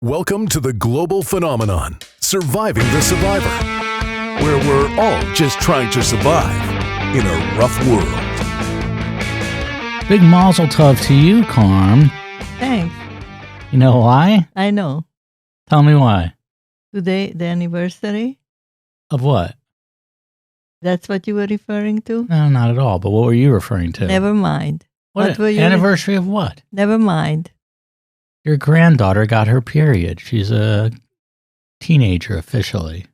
Welcome to the global phenomenon, Surviving the Survivor, where we're all just trying to survive in a rough world. Big mazel tov to you, Carm. Thanks. You know why? I know. Tell me why. Today, the anniversary? Of what? That's what you were referring to? No, not at all. But what were you referring to? Never mind. What were you anniversary of what? Never mind. Your granddaughter got her period. She's a teenager officially.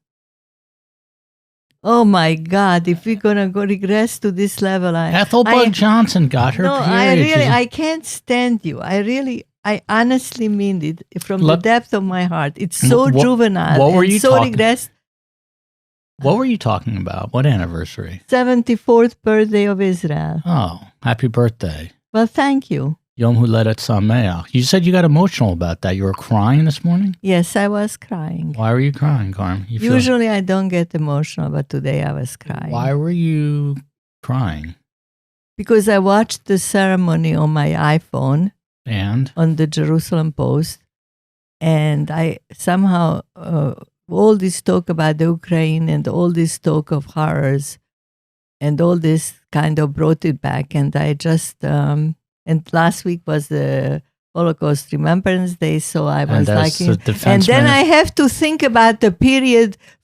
Oh my God! If we're gonna go regress to this level, Ethelbug Johnson got her period. I can't stand you. I honestly mean it from the depth of my heart. It's so juvenile. What were you so talking? regressed. What were you talking about? What anniversary? 74th birthday of Israel. Oh, happy birthday! Well, thank you. Yom Huledet Sameach. You said you got emotional about that. You were crying this morning? Yes, I was crying. Why were you crying, Carm? Usually I don't get emotional, but today I was crying. Why were you crying? Because I watched the ceremony on my iPhone. And? On the Jerusalem Post. And I somehow, all this talk about the Ukraine and all this talk of horrors and all this kind of brought it back. And I just... And last week was the Holocaust Remembrance Day, so I was like, and then I have to think about the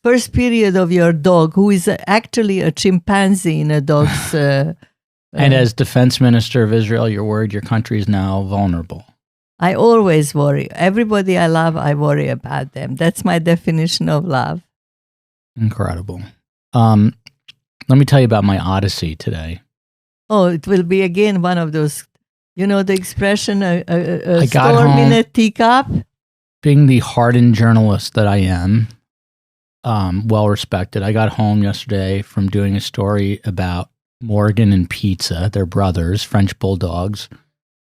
first period of your dog, who is actually a chimpanzee in a dog's. And as Defense Minister of Israel, you're worried your country is now vulnerable. I always worry. Everybody I love, I worry about them. That's my definition of love. Incredible. Let me tell you about my odyssey today. Oh, it will be again one of those. You know the expression, a storm home, in a teacup? Being the hardened journalist that I am, well respected, I got home yesterday from doing a story about Morgan and Pizza, their brothers, French bulldogs.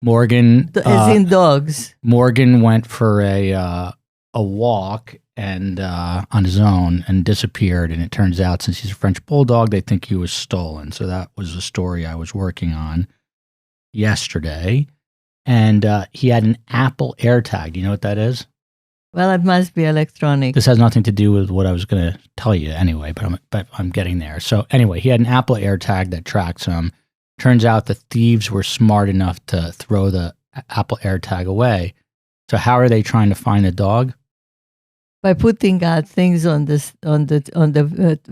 Morgan... As in dogs. Morgan went for a walk and on his own and disappeared. And it turns out since he's a French bulldog, they think he was stolen. So that was the story I was working on yesterday, and he had an Apple AirTag. Do you know what that is? Well, it must be electronic. This has nothing to do with what I was going to tell you anyway, but I'm getting there. So anyway, he had an Apple AirTag that tracks him. Turns out the thieves were smart enough to throw the Apple AirTag away. So how are they trying to find the dog? By putting out things on the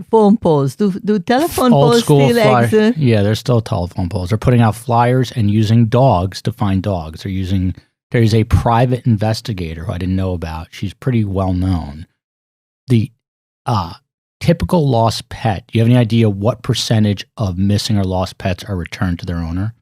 phone poles. Do telephone Old poles school still exist? Yeah, there's still telephone poles. They're putting out flyers and using dogs to find dogs. There's a private investigator who I didn't know about. She's pretty well known. The typical lost pet. Do you have any idea what percentage of missing or lost pets are returned to their owner?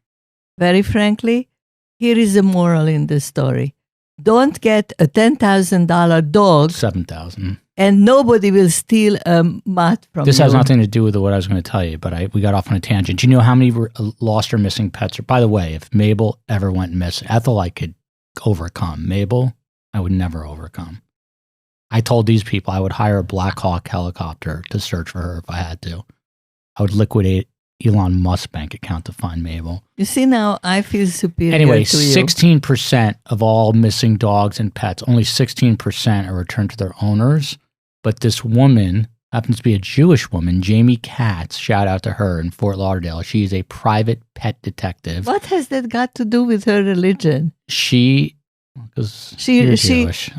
Very frankly, here is a moral in the story. Don't get a $10,000 dog. $7,000. And nobody will steal a mutt from you. This has nothing to do with what I was going to tell you, but we got off on a tangent. Do you know how many lost or missing pets are? By the way, if Mabel ever went missing, Ethel I could overcome. Mabel, I would never overcome. I told these people I would hire a Black Hawk helicopter to search for her if I had to. I would liquidate Elon Musk's bank account to find Mabel. You see, now I feel superior anyway, to you. 16% of all missing dogs and pets, only 16% are returned to their owners. But this woman happens to be a Jewish woman, Jamie Katz, shout out to her in Fort Lauderdale. She is a private pet detective. What has that got to do with her religion? She's Jewish.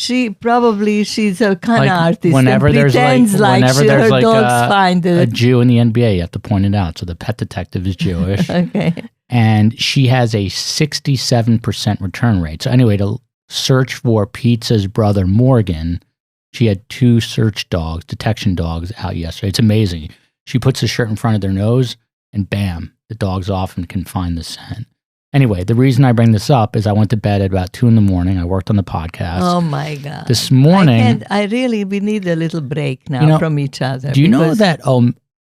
She's a con artist. Whenever there's her dogs find a Jew in the NBA, you have to point it out. So the pet detective is Jewish. Okay. And she has a 67% return rate. So anyway, to search for Pizza's brother, Morgan, she had 2 detection dogs out yesterday. It's amazing. She puts the shirt in front of their nose and bam, the dog's off and can find the scent. Anyway, the reason I bring this up is I went to bed at about 2 a.m. I worked on the podcast. Oh my God. This morning. We need a little break now from each other. Do you know that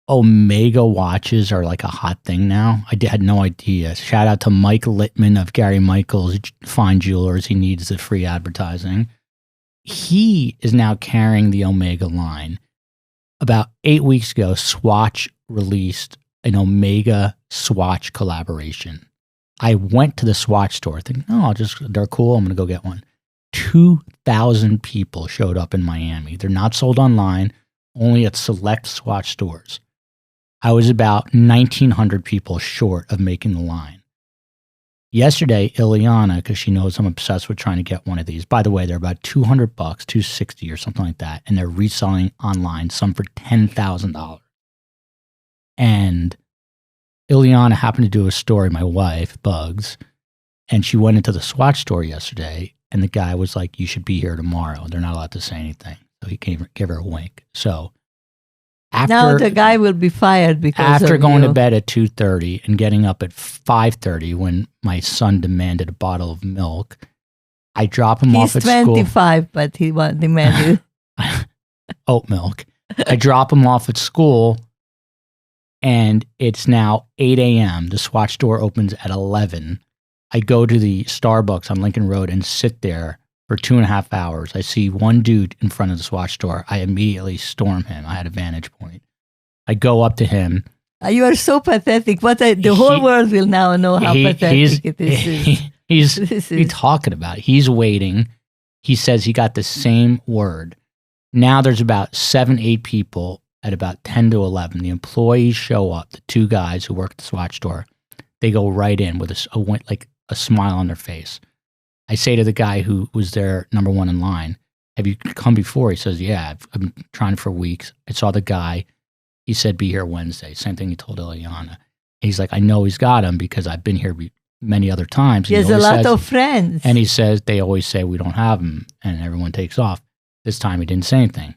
Omega watches are like a hot thing now? I had no idea. Shout out to Mike Littman of Gary Michaels Fine Jewelers. He needs the free advertising. He is now carrying the Omega line. About 8 weeks ago, Swatch released an Omega Swatch collaboration. I went to the Swatch store thinking, they're cool. I'm going to go get one. 2,000 people showed up in Miami. They're not sold online, only at select Swatch stores. I was about 1,900 people short of making the line. Yesterday, Ileana, because she knows I'm obsessed with trying to get one of these. By the way, they're about $200, $260 or something like that, and they're reselling online, some for $10,000. And Ileana happened to do a story, my wife, Bugs, and she went into the Swatch store yesterday, and the guy was like, you should be here tomorrow. They're not allowed to say anything. So he gave her a wink. So now the guy will be fired because after of going you. to bed at 2:30 and getting up at 5:30 when my son demanded a bottle of milk, I drop him off at school. He's 25, but he demanded oat milk. I drop him off at school, and it's now 8 a.m. The Swatch store opens at 11. I go to the Starbucks on Lincoln Road and sit there for 2.5 hours. I see one dude in front of the Swatch store. I immediately storm him. I had a vantage point. I go up to him. You are so pathetic. The whole world will now know how pathetic it is. He's talking about it. He's waiting. He says he got the same word. Now there's about 7, 8 people at about 10 to 11. The employees show up, the 2 guys who work at the Swatch store. They go right in with a smile on their face. I say to the guy who was there, number 1 in line, have you come before? He says, yeah, I've been trying for weeks. I saw the guy. He said, be here Wednesday. Same thing he told Ileana. He's like, I know he's got him because I've been here many other times. He has a lot of friends. And he says, they always say we don't have him, and everyone takes off. This time he didn't say anything.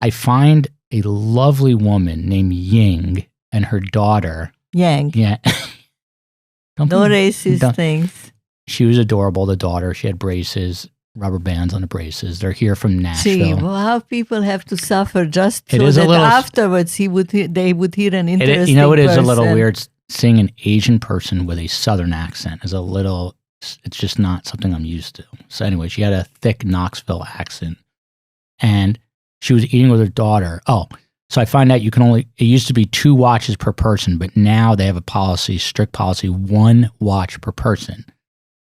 I find a lovely woman named Ying and her daughter. Yang. Yeah. No racist things. She was adorable, the daughter. She had braces, rubber bands on the braces. They're here from Nashville. See, how people have to suffer just so that afterwards they would hear an interesting it is a little weird seeing an Asian person with a Southern accent. It's just not something I'm used to. So anyway, she had a thick Knoxville accent. And she was eating with her daughter. Oh, so I find out it used to be 2 watches per person, but now they have a strict policy, 1 watch per person.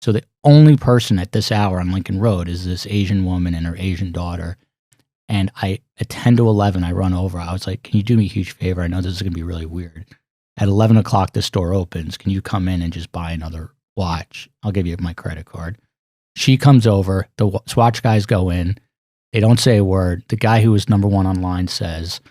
So the only person at this hour on Lincoln Road is this Asian woman and her Asian daughter. And at 10 to 11, I run over. I was like, can you do me a huge favor? I know this is going to be really weird. At 11 o'clock, the store opens. Can you come in and just buy another watch? I'll give you my credit card. She comes over. The Swatch guys go in. They don't say a word. The guy who was number 1 online says,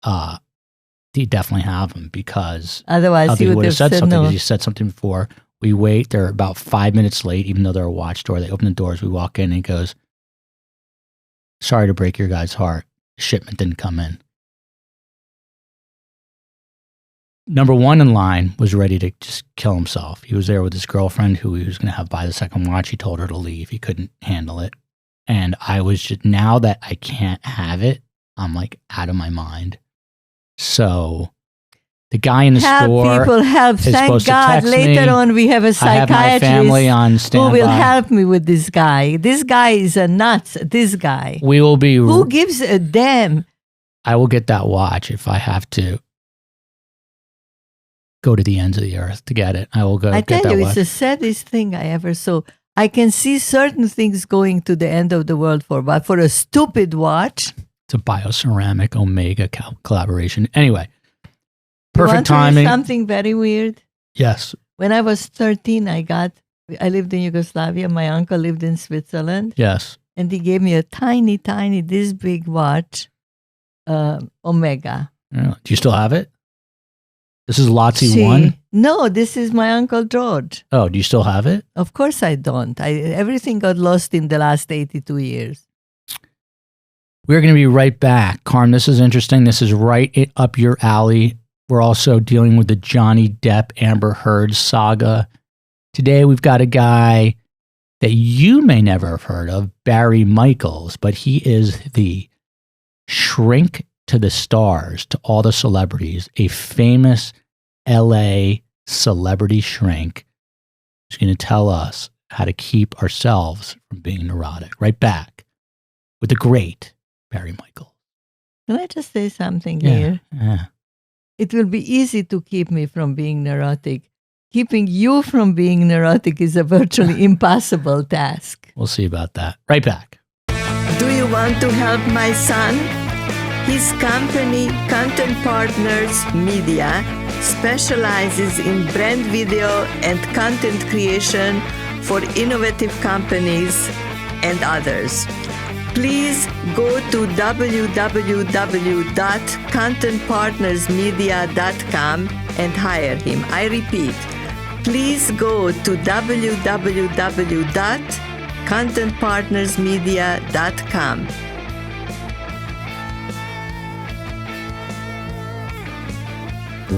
they definitely have him because otherwise he would have said something. No. Because he said something before. We wait. They're about 5 minutes late, even though they're a watch store. They open the doors. We walk in and he goes, sorry to break your guy's heart. Shipment didn't come in. Number 1 in line was ready to just kill himself. He was there with his girlfriend who he was going to have buy the second watch. He told her to leave. He couldn't handle it. And I was just, now that I can't have it, I'm like out of my mind. So the guy in the store people help. Thank God. Later on, we have a psychiatrist I have my family on standby. Who will help me with this guy. This guy is a nuts. This guy. We will be. Who gives a damn? I will get that watch if I have to go to the ends of the earth to get it. I will go. I get tell you, watch. it's the saddest thing I ever saw. I can see certain things going to the end of the world but for a stupid watch. It's a bioceramic Omega collaboration. Anyway. Perfect timing. Something very weird. Yes. When I was 13, I lived in Yugoslavia. My uncle lived in Switzerland. Yes. And he gave me a tiny, this big watch, Omega. Yeah. Do you still have it? This is Lottie 1? No, this is my Uncle George. Oh, do you still have it? Of course I don't. Everything got lost in the last 82 years. We're going to be right back. Carm, this is interesting. This is right up your alley. We're also dealing with the Jhonny Depp Amber Heard saga. Today we've got a guy that you may never have heard of, Barry Michels, but he is the shrink to the stars, to all the celebrities, a famous LA celebrity shrink who's going to tell us how to keep ourselves from being neurotic. Right back with the great Barry Michels. Can I just say something here? Yeah. It will be easy to keep me from being neurotic. Keeping you from being neurotic is a virtually impossible task. We'll see about that. Right back. Do you want to help my son? His company, Content Partners Media, specializes in brand video and content creation for innovative companies and others. Please go to www.contentpartnersmedia.com and hire him. I repeat, please go to www.contentpartnersmedia.com.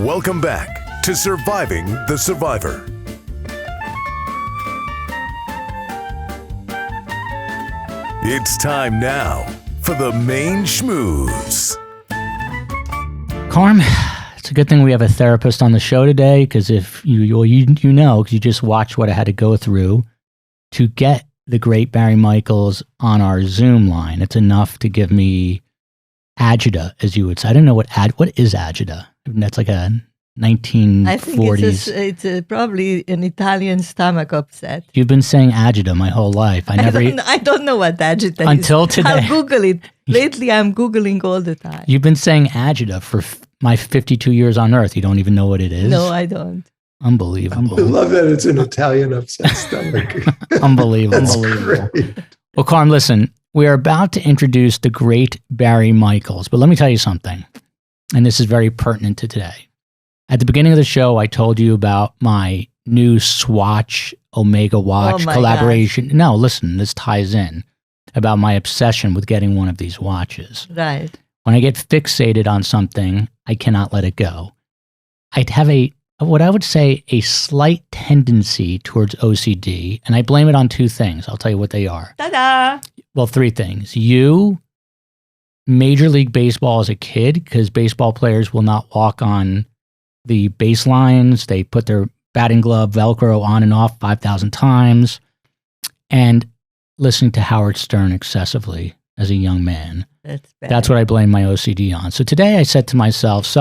Welcome back to Surviving the Survivor. It's time now for the Main Schmooze. Carm, it's a good thing we have a therapist on the show today, because if you know, because you just watched what I had to go through to get the great Barry Michels on our Zoom line. It's enough to give me agita, as you would say. I don't know what is agita. That's like a 1940s. I think it's probably an Italian stomach upset. You've been saying agita my whole life. I don't know what agita is. Until today. I'll Google it. Lately, I'm Googling all the time. You've been saying agita for my 52 years on Earth. You don't even know what it is? No, I don't. Unbelievable. I love that it's an Italian upset stomach. Unbelievable. Great. Well, Carm, listen, we are about to introduce the great Barry Michels, but let me tell you something, and this is very pertinent to today. At the beginning of the show, I told you about my new Swatch Omega watch collaboration. Gosh. No, listen, this ties in about my obsession with getting one of these watches. Right. When I get fixated on something, I cannot let it go. I'd have what I would say a slight tendency towards OCD, and I blame it on two things. I'll tell you what they are. Ta-da! Well, three things. Major League Baseball as a kid, because baseball players will not walk on the baselines. They put their batting glove Velcro on and off 5,000 times. And listening to Howard Stern excessively as a young man. That's what I blame my OCD on. So today I said to myself,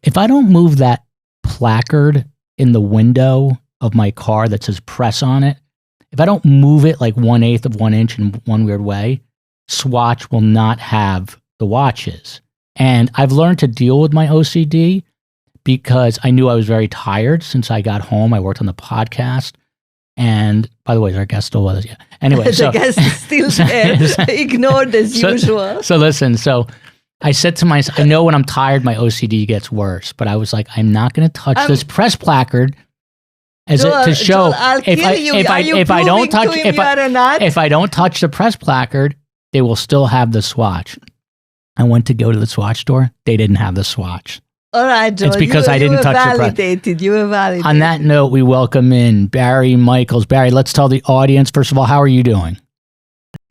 if I don't move that placard in the window of my car that says press on it, if I don't move it like 1/8 of 1 inch in one weird way, Swatch will not have the watches. And I've learned to deal with my OCD because I knew I was very tired since I got home. I worked on the podcast. And by the way, is our guest still with us? Yeah. Anyway, the guest is still there, ignored as usual. So listen, I said to myself, I know when I'm tired, my OCD gets worse, but I was like, I'm not going to touch this press placard to show if I don't touch the press placard, they will still have the Swatch. I went to go to the Swatch store. They didn't have the Swatch. All right, Joe. It's because I didn't touch the press. You were validated. On that note, we welcome in Barry Michels. Barry, let's tell the audience, first of all, how are you doing?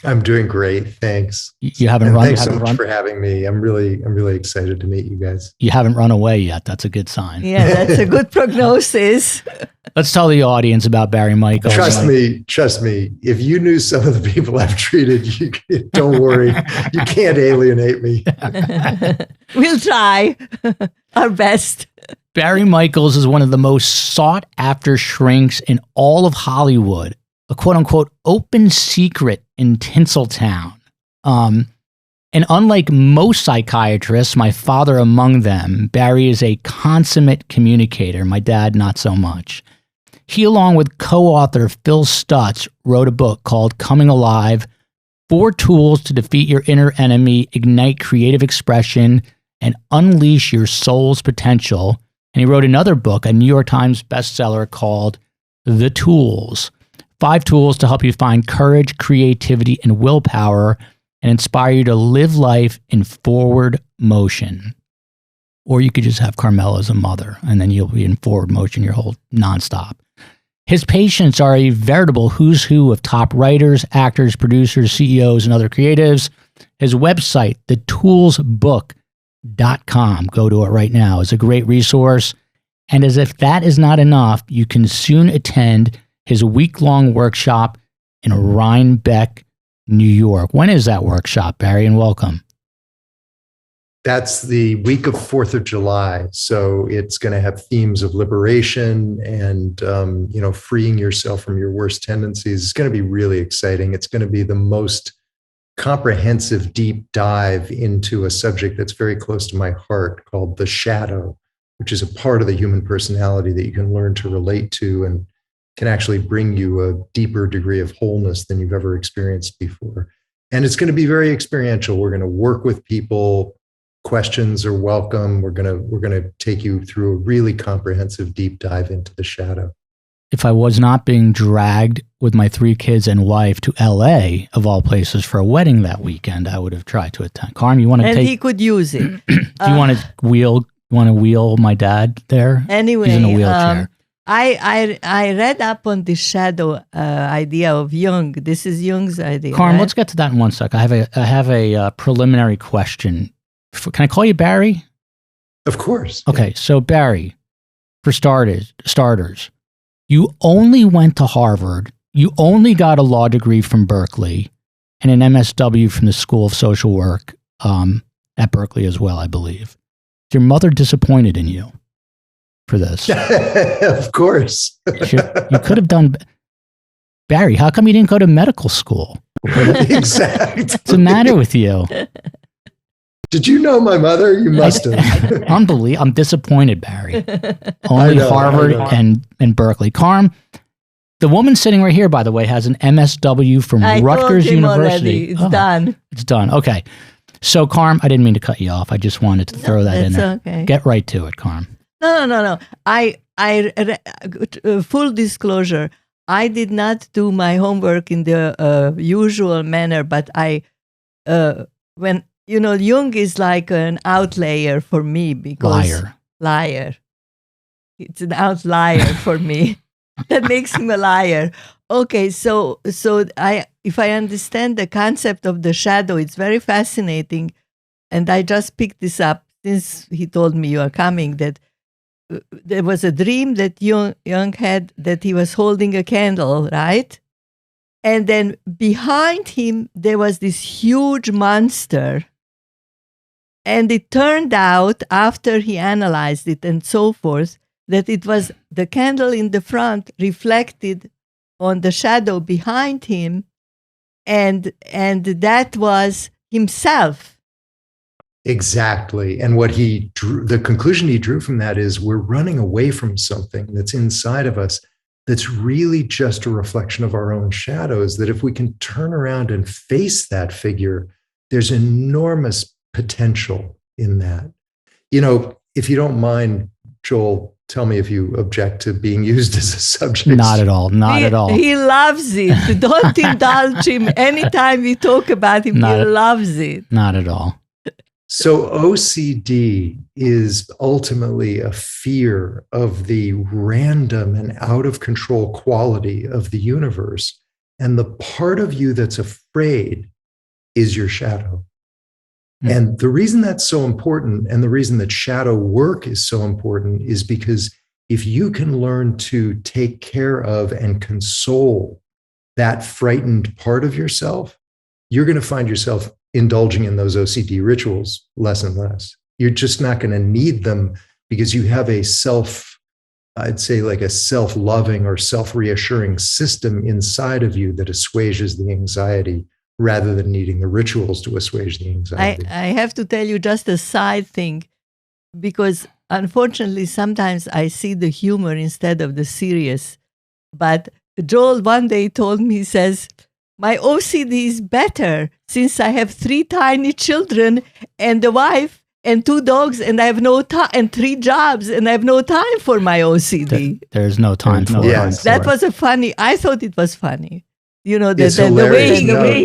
I'm doing great, thanks. You haven't run. Thanks so much for having me. I'm really excited to meet you guys. You haven't run away yet. That's a good sign. Yeah, that's a good prognosis. Let's tell the audience about Barry Michels. Trust me. If you knew some of the people I've treated, don't worry. You can't alienate me. We'll try our best. Barry Michels is one of the most sought after shrinks in all of Hollywood. A quote-unquote open secret in Tinseltown. And unlike most psychiatrists, my father among them, Barry is a consummate communicator. My dad, not so much. He, along with co-author Phil Stutz, wrote a book called Coming Alive, 4 Tools to Defeat Your Inner Enemy, Ignite Creative Expression, and Unleash Your Soul's Potential. And he wrote another book, a New York Times bestseller called The Tools. 5 tools to help you find courage, creativity, and willpower and inspire you to live life in forward motion. Or you could just have Karmella as a mother, and then you'll be in forward motion your whole nonstop. His patients are a veritable who's who of top writers, actors, producers, CEOs, and other creatives. His website, thetoolsbook.com, go to it right now, is a great resource. And as if that is not enough, you can soon attend his week-long workshop in Rhinebeck, New York. When is that workshop, Barry? And welcome. That's the week of 4th of July. So it's going to have themes of liberation and, freeing yourself from your worst tendencies. It's going to be really exciting. It's going to be the most comprehensive deep dive into a subject that's very close to my heart called the shadow, which is a part of the human personality that you can learn to relate to and can actually bring you a deeper degree of wholeness than you've ever experienced before. And it's going to be very experiential. We're going to work with people. Questions are welcome. We're going to take you through a really comprehensive deep dive into the shadow. If I was not being dragged with my 3 kids and wife to LA, of all places, for a wedding that weekend, I would have tried to attend. Carm, you want to he could use it. Do you want to wheel my dad there? Anyway, he's in a wheelchair. I read up on the shadow idea of Jung. This is Jung's idea. Carm, right? let's get to that in one sec. I have a preliminary question. Can I call you Barry? Of course. Okay, so Barry, for starters, you only went to Harvard, you only got a law degree from Berkeley, and an MSW from the School of Social Work at Berkeley as well, I believe. Is your mother disappointed in you for this? Of course. You could have done... Barry, how come you didn't go to medical school? Exactly. What's the matter with you? Did you know my mother? You must have. Unbelievable. I'm disappointed, Barry. Only Harvard and Berkeley. Carm, the woman sitting right here, by the way, has an MSW from Rutgers University. It's done. It's done. Okay. So, Carm, I didn't mean to cut you off. I just wanted to throw that in there. Okay. Get right to it, Carm. No. Full disclosure, I did not do my homework in the usual manner, but Jung is like an outlier for me because liar. It's an outlier for me. That makes him a liar. Okay, so if I understand the concept of the shadow, it's very fascinating, and I just picked this up since he told me you are coming. That there was a dream that Jung had that he was holding a candle, right? And then behind him there was this huge monster. And it turned out, after he analyzed it and so forth, that it was the candle in the front reflected on the shadow behind him, and that was himself. Exactly. And what the conclusion he drew from that is we're running away from something that's inside of us that's really just a reflection of our own shadows, that if we can turn around and face that figure, there's enormous potential in that. If you don't mind, Joel, tell me if you object to being used as a subject. Not at all. Not at all. He loves it. Don't indulge him. Anytime we talk about him, he loves it. Not at all. So OCD is ultimately a fear of the random and out of control quality of the universe. And the part of you that's afraid is your shadow. And the reason that's so important, and the reason that shadow work is so important, is because if you can learn to take care of and console that frightened part of yourself, you're going to find yourself indulging in those OCD rituals less and less. You're just not going to need them because you have a I'd say like a self-loving or self-reassuring system inside of you that assuages the anxiety, rather than needing the rituals to assuage the anxiety. I have to tell you just a side thing, because unfortunately, sometimes I see the humor instead of the serious. But Joel one day told me, he says, my OCD is better since I have 3 tiny children and a wife and 2 dogs, and I have no time, and 3 jobs, and I have no time for my OCD. There's no time for it. That was I thought it was funny. The way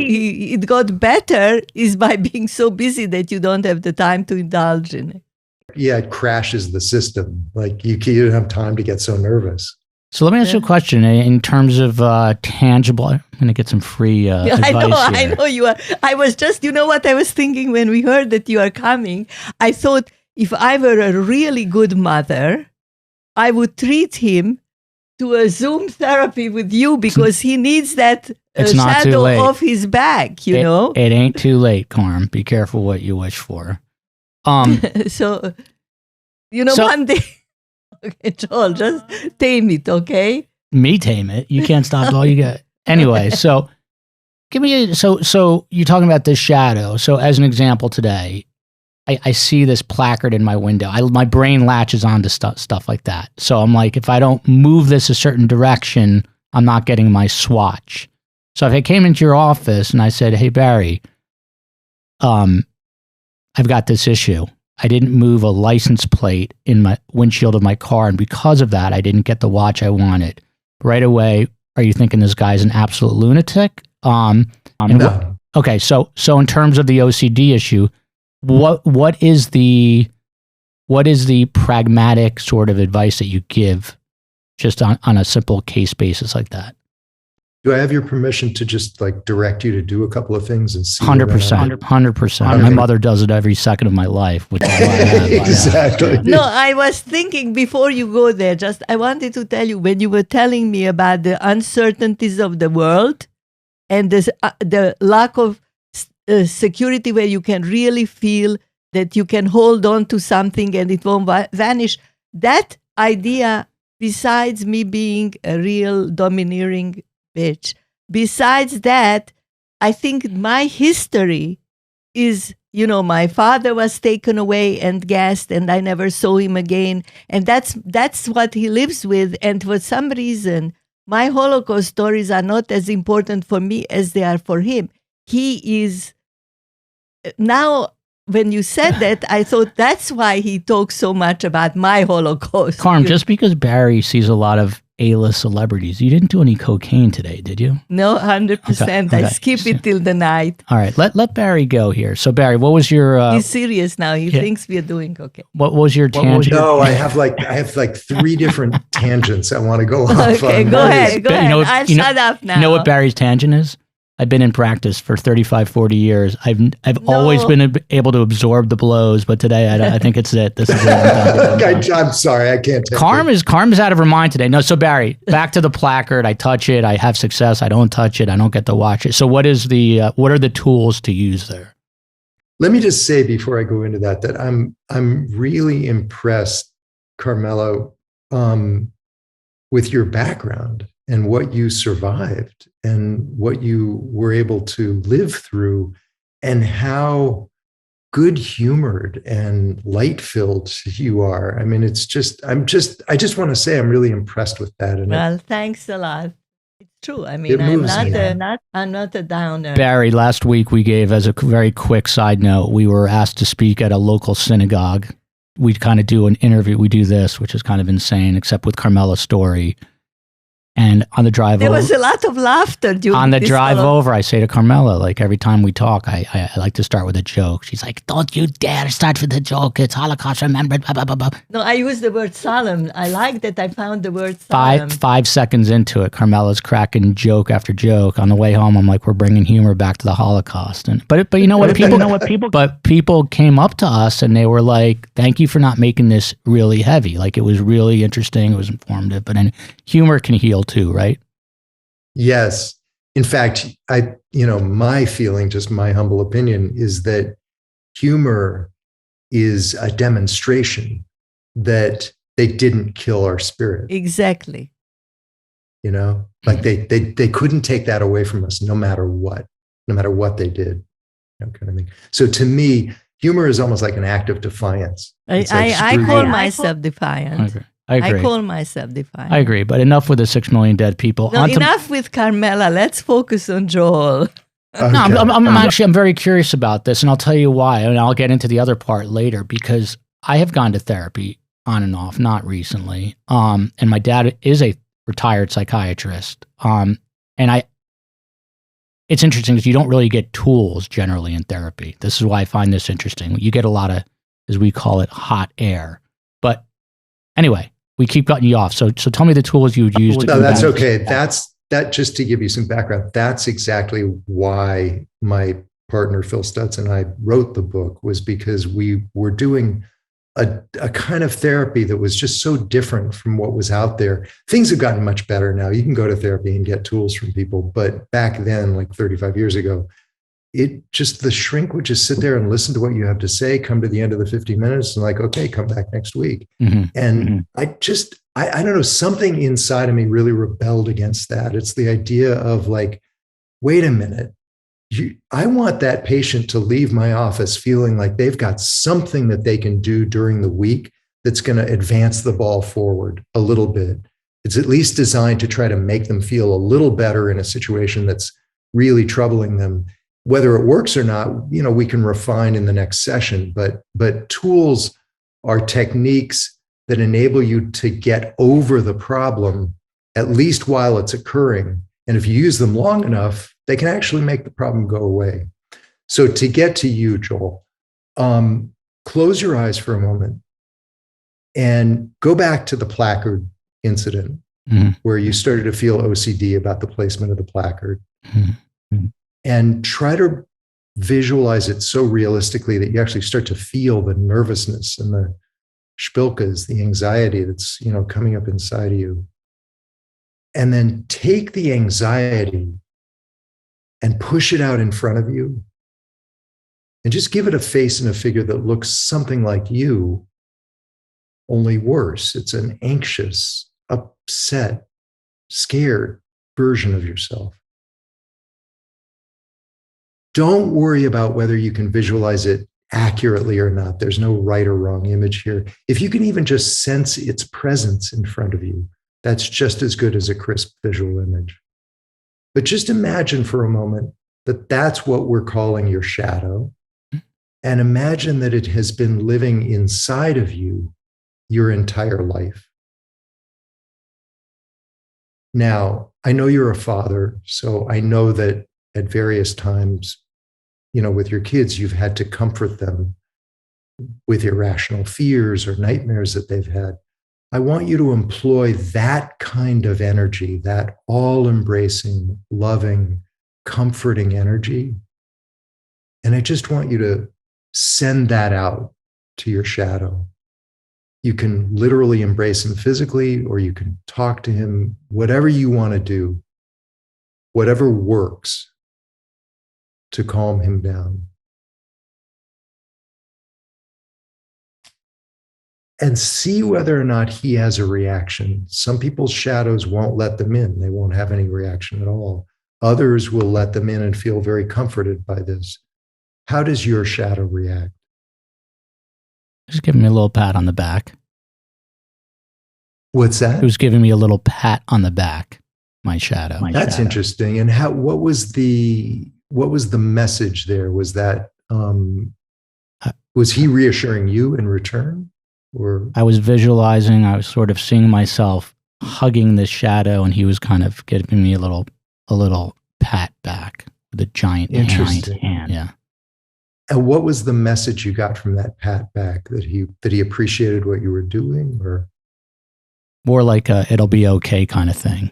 it got better is by being so busy that you don't have the time to indulge in it. Yeah, it crashes the system. Like you don't have time to get so nervous. So let me ask you a question in terms of tangible. I'm going to get some free advice I know you are. I was just, what I was thinking when we heard that you are coming? I thought if I were a really good mother, I would treat him to a Zoom therapy with you because he needs that shadow off his back, It ain't too late, Carm. Be careful what you wish for. So, So- one day, okay, Joel, just tame it, okay? Me tame it. You can't stop all you get. Anyway, so so you're talking about this shadow. So as an example today, I see this placard in my window. My brain latches onto stuff like that. So I'm like, if I don't move this a certain direction, I'm not getting my swatch. So if I came into your office and I said, hey, Barry, I've got this issue. I didn't move a license plate in my windshield of my car, and because of that, I didn't get the watch I wanted. Right away, are you thinking this guy's an absolute lunatic? No. Okay, so in terms of the OCD issue, what is the pragmatic sort of advice that you give just on a simple case basis like that? Do I have your permission to just like direct you to do a couple of things and see? 100%. 100%. My mother does it every second of my life. Which is why I have, Exactly. No, I was thinking before you go there, I wanted to tell you, when you were telling me about the uncertainties of the world and the lack of security where you can really feel that you can hold on to something and it won't vanish, that idea, besides me being a real domineering bitch, besides that, I think my history is, my father was taken away and gassed and I never saw him again. And that's what he lives with. And for some reason, my Holocaust stories are not as important for me as they are for him. He is, now when you said that, I thought that's why he talks so much about my Holocaust. Carm, just because Barry sees a lot of A-list celebrities, you didn't do any cocaine today, did you? No, 100%. Okay. I skip it till the night. All right, let Barry go here. So Barry, what was your? He's serious now. He thinks we're doing okay. What was your tangent? No, I have like 3 different tangents I want to go off Okay, on. go One ahead. is- I'll shut up now. You know what Barry's tangent is? I've been in practice for 35, 40 years. I've always been able to absorb the blows, but today I think it's it. This is it. I'm sorry, I can't take Carm it. is out of her mind today. No, so Barry, back to the placard. I touch it. I have success. I don't touch it. I don't get to watch it. So what are the tools to use there? Let me just say before I go into that I'm really impressed, Karmella, with your background and what you survived and what you were able to live through and how good-humored and light-filled you are. I mean, I just want to say I'm really impressed with that. And Well, thanks a lot. It's true. I mean, It I'm moves me. not a downer. Barry, last week we gave, as a very quick side note, we were asked to speak at a local synagogue. We kind of do an interview. We do this, which is kind of insane, except with Karmella's story. And on the drive There over, was a lot of laughter during on the this drive whole- over, I say to Karmella, like every time we talk, I like to start with a joke. She's like, "Don't you dare start with a joke. It's Holocaust remembered." Blah, blah, blah, blah. No, I use the word solemn. I like that I found the word solemn. Five seconds into it, Karmella's cracking joke after joke. On the way home, I'm like, "We're bringing humor back to the Holocaust." And but you know what people came up to us and they were like, "Thank you for not making this really heavy. Like it was really interesting. It was informative." But then humor can heal too, right? yes, in fact, my feeling, just my humble opinion, is that humor is a demonstration that they didn't kill our spirit. Exactly. Like they couldn't take that away from us, no matter what they did, kind of thing. So to me, humor is almost like an act of defiance. It's like, I screw call you. myself defiant. I agree. I call myself defiant. I agree. But enough with the 6 million dead people. No, enough with Karmella. Let's focus on Joel. Okay. No, I'm very curious about this, and I'll tell you why, and I'll get into the other part later, because I have gone to therapy on and off, not recently. And my dad is a retired psychiatrist. It's interesting because you don't really get tools generally in therapy. This is why I find this interesting. You get a lot of, as we call it, hot air. But anyway, we keep cutting you off. So tell me the tools you would use. No, that's okay. That just to give you some background, that's exactly why my partner Phil Stutz and I wrote the book, was because we were doing a kind of therapy that was just so different from what was out there. Things have gotten much better now. You can go to therapy and get tools from people, but back then, like 35 years ago, the shrink would just sit there and listen to what you have to say, come to the end of the 50 minutes and like, okay, come back next week. And I don't know, something inside of me really rebelled against that. It's the idea of like, wait a minute. I want that patient to leave my office feeling like they've got something that they can do during the week that's going to advance the ball forward a little bit. It's at least designed to try to make them feel a little better in a situation that's really troubling them. Whether it works or not, we can refine in the next session, but tools are techniques that enable you to get over the problem, at least while it's occurring. And if you use them long enough, they can actually make the problem go away. So to get to you, Joel, close your eyes for a moment and go back to the placard incident where you started to feel OCD about the placement of the placard, and try to visualize it so realistically that you actually start to feel the nervousness and the spilkas, the anxiety that's, coming up inside of you. And then take the anxiety and push it out in front of you and just give it a face and a figure that looks something like you, only worse. It's an anxious, upset, scared version of yourself. Don't worry about whether you can visualize it accurately or not. There's no right or wrong image here. If you can even just sense its presence in front of you, that's just as good as a crisp visual image. But just imagine for a moment that that's what we're calling your shadow. And imagine that it has been living inside of you your entire life. Now, I know you're a father, so I know that at various times, with your kids, you've had to comfort them with irrational fears or nightmares that they've had. I want you to employ that kind of energy, that all-embracing, loving, comforting energy. And I just want you to send that out to your shadow. You can literally embrace him physically, or you can talk to him, whatever you want to do, whatever works to calm him down. And see whether or not he has a reaction. Some people's shadows won't let them in. They won't have any reaction at all. Others will let them in and feel very comforted by this. How does your shadow react? Just giving me a little pat on the back. What's that? It was giving me a little pat on the back, my shadow. That's interesting. And what was the message there? Was that, was he reassuring you in return? Or I was visualizing, I was sort of seeing myself hugging this shadow, and he was kind of giving me a little pat back with a giant hand. Yeah. And what was the message you got from that pat back? That he appreciated what you were doing, or more like a "it'll be okay" kind of thing?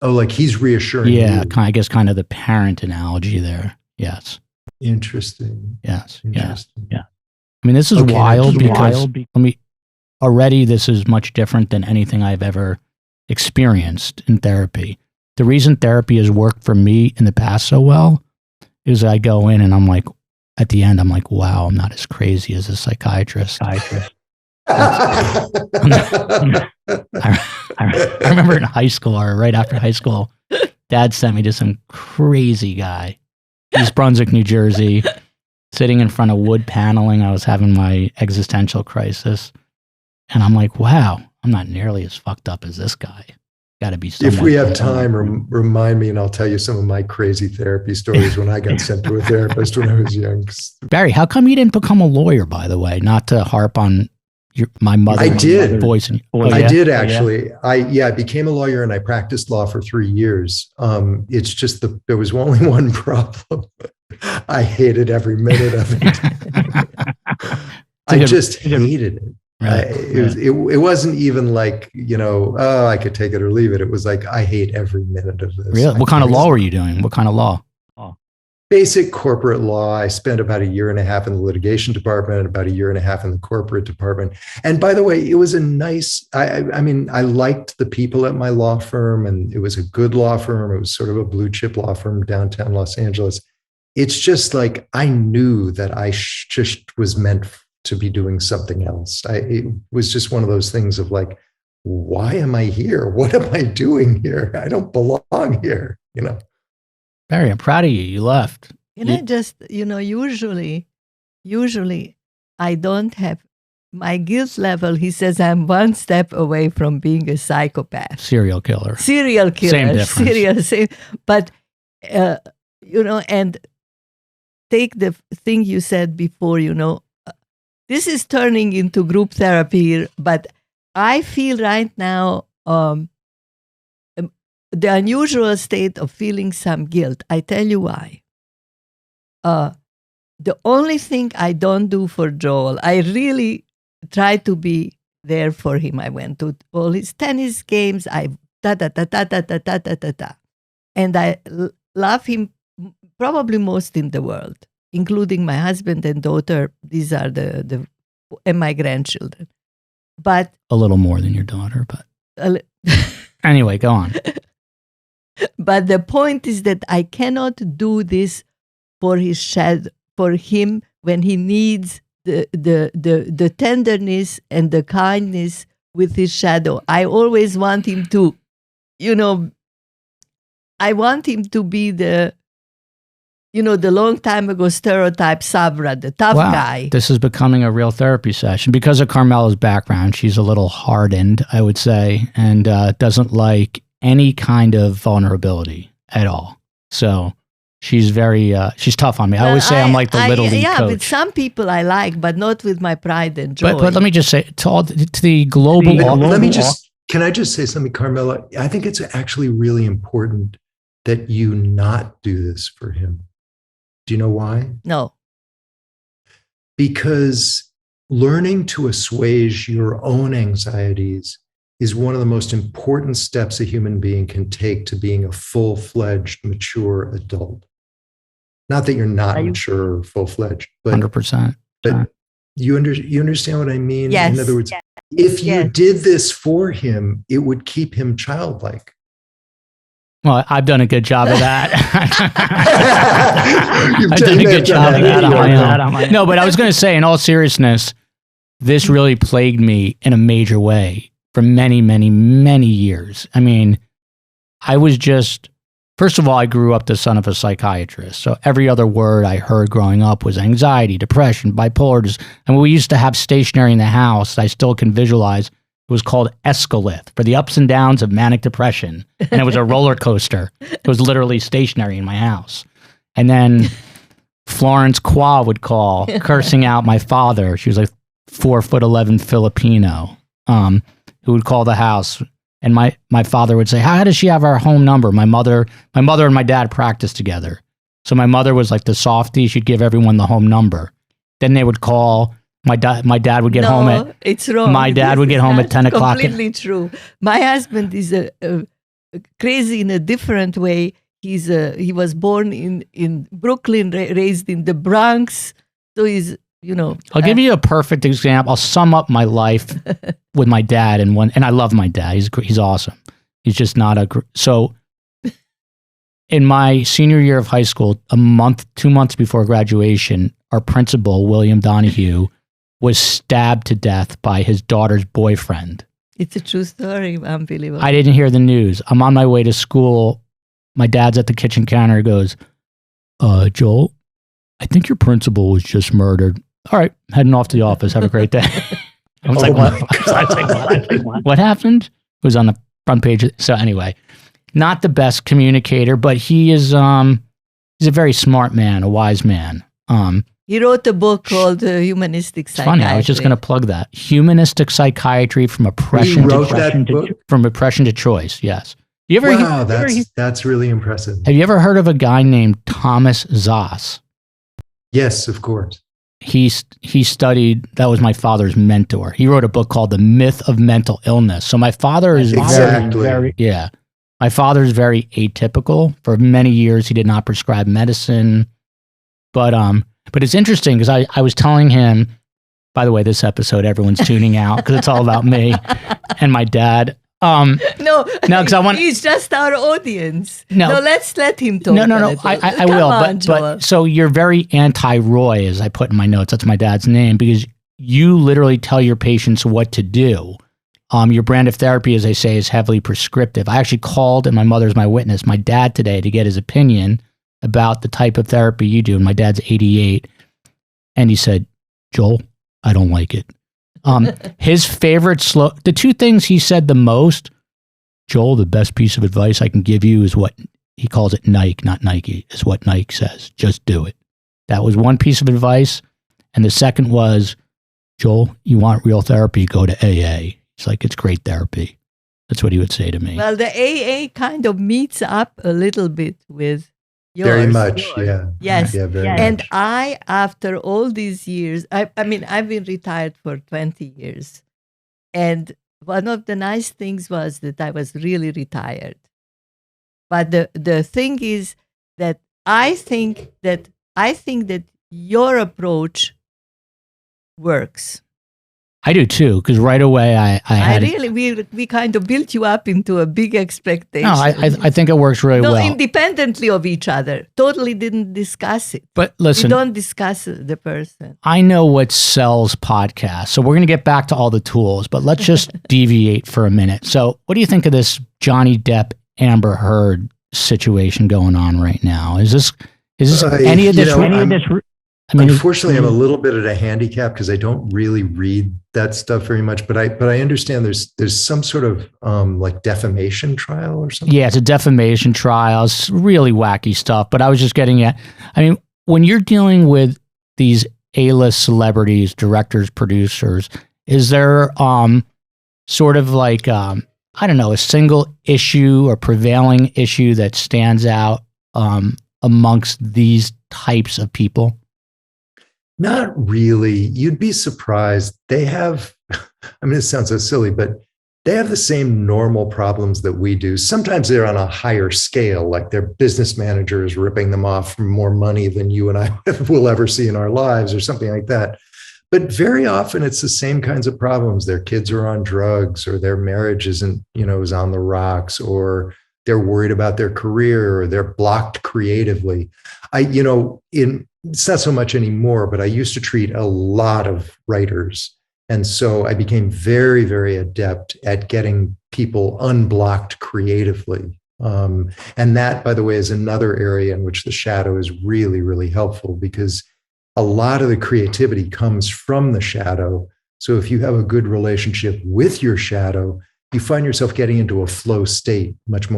Oh, like he's reassuring you. Yeah, I guess kind of the parent analogy there. Yes. Interesting. Yes. Interesting. Yeah. I mean, this is wild because already this is much different than anything I've ever experienced in therapy. The reason therapy has worked for me in the past so well is I go in and I'm like, at the end, I'm like, wow, I'm not as crazy as a psychiatrist. I remember in high school or right after high school, Dad sent me to some crazy guy, East Brunswick, New Jersey, sitting in front of wood paneling. I was having my existential crisis. And I'm like, wow, I'm not nearly as fucked up as this guy. Got to be someone. If we have time, remind me and I'll tell you some of my crazy therapy stories when I got sent to a therapist when I was young. Barry, how come you didn't become a lawyer, by the way? Not to harp on my mother. I did. Voice. I did actually. I became a lawyer and I practiced law for 3 years. It's just there was only one problem. I hated every minute of it. I just hated it. Right. It wasn't even like, I could take it or leave it. It was like, I hate every minute of this. Really? What kind of law were you doing? What kind of law? Basic corporate law. I spent about 1.5 years in the litigation department, about 1.5 years in the corporate department. And by the way, it was a nice, I mean, I liked the people at my law firm, and it was a good law firm. It was sort of a blue chip law firm downtown Los Angeles. it's just like I knew that I just was meant to be doing something else. It was just one of those things of like, why am I here? What am I doing here? I don't belong here, you know? Barry, I'm proud of you. You left. Usually I don't have my guilt level. He says I'm one step away from being a psychopath. Serial killer. Same difference. But, and take the thing you said before, this is turning into group therapy, but I feel right now the unusual state of feeling some guilt. I tell you why. The only thing I don't do for Joel, I really try to be there for him. I went to all his tennis games. And I love him probably most in the world, including my husband and daughter. These are and my grandchildren. But a little more than your daughter, but anyway, go on. But the point is that I cannot do this for for him when he needs the tenderness and the kindness with his shadow. I always want him to, I want him to be the long time ago stereotype Sabra, the tough guy. This is becoming a real therapy session because of Karmella's background. She's a little hardened, I would say, and doesn't like any kind of vulnerability at all. So she's she's tough on me. I always say I'm like the little league coach. With some people I like, but not with my pride and joy. But let me just say, to the global... Can I just say something, Karmella? I think it's actually really important that you not do this for him. Do you know why? No. Because learning to assuage your own anxieties is one of the most important steps a human being can take to being a full-fledged, mature adult. Not that you're not mature or full-fledged, but 100%. But you understand what I mean? Yes. In other words, if you did this for him, it would keep him childlike. Well, I've done a good job of that. I've done a good job of that on my own. No, but I was going to say, in all seriousness, this really plagued me in a major way for many, many, many years. I mean, I was just, first of all, I grew up the son of a psychiatrist. So every other word I heard growing up was anxiety, depression, bipolar. And we used to have stationery in the house I still can visualize. It was called Escalith for the ups and downs of manic depression. And it was a roller coaster. It was literally stationary in my house. And then Florence Qua would call, cursing out my father. She was like 4'11" Filipino, who would call the house. And my father would say, how does she have our home number? My mother and my dad practiced together. So my mother was like the softie. She'd give everyone the home number. Then they would call. My dad would get home at... it's wrong. My dad would get home at 10 o'clock. Completely true. My husband is crazy in a different way. He was born in Brooklyn, raised in the Bronx. So he's, I'll give you a perfect example. I'll sum up my life with my dad and I love my dad. He's awesome. He's just not so in my senior year of high school, 2 months before graduation, our principal, William Donahue, was stabbed to death by his daughter's boyfriend. It's a true story. Unbelievable. I didn't hear the news. I'm on my way to school. My dad's at the kitchen counter. He goes, Joel, I think your principal was just murdered. All right, heading off to the office. Have a great day. I was like, what? What happened? It was on the front page. So anyway, not the best communicator, but he's a very smart man, a wise man. He wrote a book called Humanistic Psychiatry. Funny, I was just going to plug that. Humanistic Psychiatry from oppression to choice. Yes. Wow, that's really impressive. Have you ever heard of a guy named Thomas Szasz? Yes, of course. He studied, that was my father's mentor. He wrote a book called The Myth of Mental Illness. So my father is my father is very atypical. For many years, he did not prescribe medicine. But it's interesting because I was telling him, by the way, this episode, everyone's tuning out because it's all about me and my dad. No, because I want. He's just our audience. No, let's let him talk. No. I will. But so you're very anti-Roy, as I put in my notes. That's my dad's name, because you literally tell your patients what to do. Your brand of therapy, as they say, is heavily prescriptive. I actually called, and my mother's my witness, my dad today to get his opinion about the type of therapy you do. And my dad's 88, and he said, "Joel, I don't like it." His favorite the two things he said the most, Joel, the best piece of advice I can give you is what he calls it, Nike, not Nike, is what Nike says. Just do it. That was one piece of advice. And the second was, Joel, you want real therapy, go to AA. It's like, it's great therapy. That's what he would say to me. Well, the AA kind of meets up a little bit with yours. Very much, yeah. Yes. Yeah, very and much. I, after all these years, I mean, I've been retired for 20 years. And one of the nice things was that I was really retired. But the thing is that I think that your approach works. I do too, because right away we kind of built you up into a big expectation. No, I think it works really well. Independently of each other. Totally didn't discuss it. But listen, you don't discuss the person. I know what sells podcasts, so we're going to get back to all the tools, but let's just deviate for a minute. So what do you think of this Jhonny Depp, Amber Heard situation going on right now? Is this any of this? Unfortunately, I'm a little bit at a handicap because I don't really read that stuff very much. But I understand there's some sort of like defamation trial or something. Yeah, it's a defamation trial. It's really wacky stuff. But I was just getting at, when you're dealing with these A-list celebrities, directors, producers, is there sort of like I don't know, a single issue or prevailing issue that stands out amongst these types of people? Not really. You'd be surprised. They have, it sounds so silly, but they have the same normal problems that we do. Sometimes they're on a higher scale, like their business manager is ripping them off for more money than you and I will ever see in our lives or something like that. But very often it's the same kinds of problems. Their kids are on drugs, or their marriage is on the rocks, or they're worried about their career, or they're blocked creatively. It's not so much anymore, but I used to treat a lot of writers. And so I became very, very adept at getting people unblocked creatively. And that, by the way, is another area in which the shadow is really, really helpful, because a lot of the creativity comes from the shadow. So if you have a good relationship with your shadow, you find yourself getting into a flow state much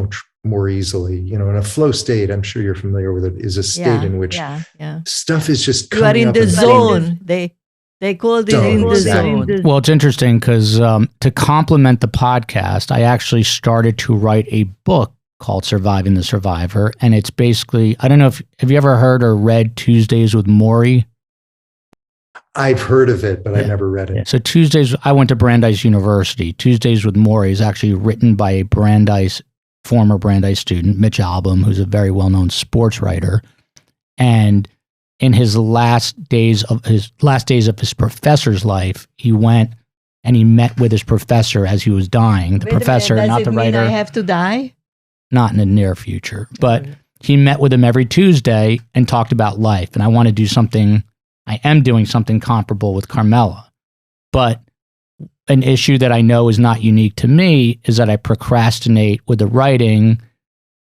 more easily. In a flow state, I'm sure you're familiar with it, is a state in which stuff is just coming. You are in the zone. They call it in the zone. Well, it's interesting because to complement the podcast, I actually started to write a book called Surviving the Survivor. And it's basically, I don't know have you ever heard or read Tuesdays with Morrie? I've heard of it, but I never read it. So Tuesdays, I went to Brandeis University. Tuesdays with Morrie is actually written by a former Brandeis student, Mitch Albom, who's a very well-known sports writer. And in his last days of his professor's life, he went and he met with his professor as he was dying. The professor, not the writer. I have to die? Not in the near future, but he met with him every Tuesday and talked about life. And I want to do something. I am doing something comparable with Karmella. But an issue that I know is not unique to me is that I procrastinate with the writing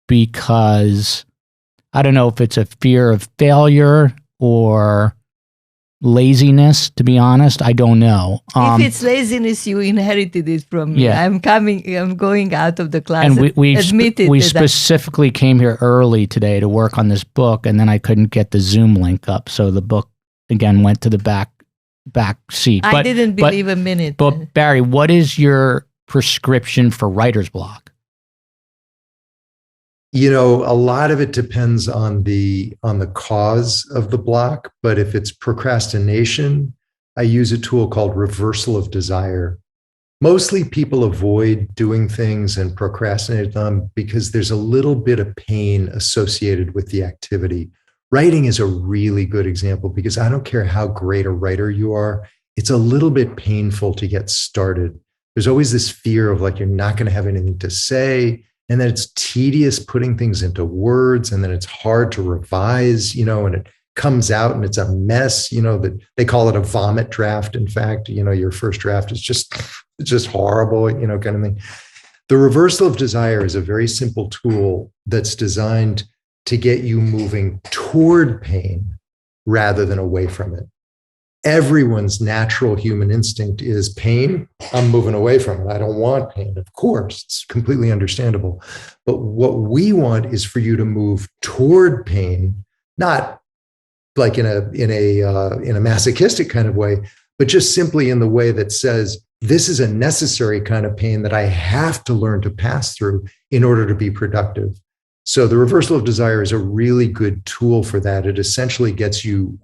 because I don't know if it's a fear of failure or laziness, to be honest. I don't know. If it's laziness, you inherited it from me. Yeah. I'm going out of the class. And we specifically came here early today to work on this book, and then I couldn't get the Zoom link up. So the book, again, went to the back seat. I didn't believe a minute. But Barry, what is your prescription for writer's block? A lot of it depends on the cause of the block. But if it's procrastination, I use a tool called reversal of desire. Mostly people avoid doing things and procrastinate them because there's a little bit of pain associated with the activity. Writing is a really good example because I don't care how great a writer you are, it's a little bit painful to get started. there's always this fear of like, you're not going to have anything to say. And then it's tedious putting things into words. And then it's hard to revise, and it comes out and it's a mess, that they call it a vomit draft. In fact, your first draft is just horrible, kind of thing. The reversal of desire is a very simple tool that's designed to get you moving toward pain rather than away from it. Everyone's natural human instinct is pain. I'm moving away from it. I don't want pain. Of course, it's completely understandable. But what we want is for you to move toward pain, not like in a masochistic kind of way, but just simply in the way that says, this is a necessary kind of pain that I have to learn to pass through in order to be productive. So the reversal of desire is a really good tool for that. It essentially gets you,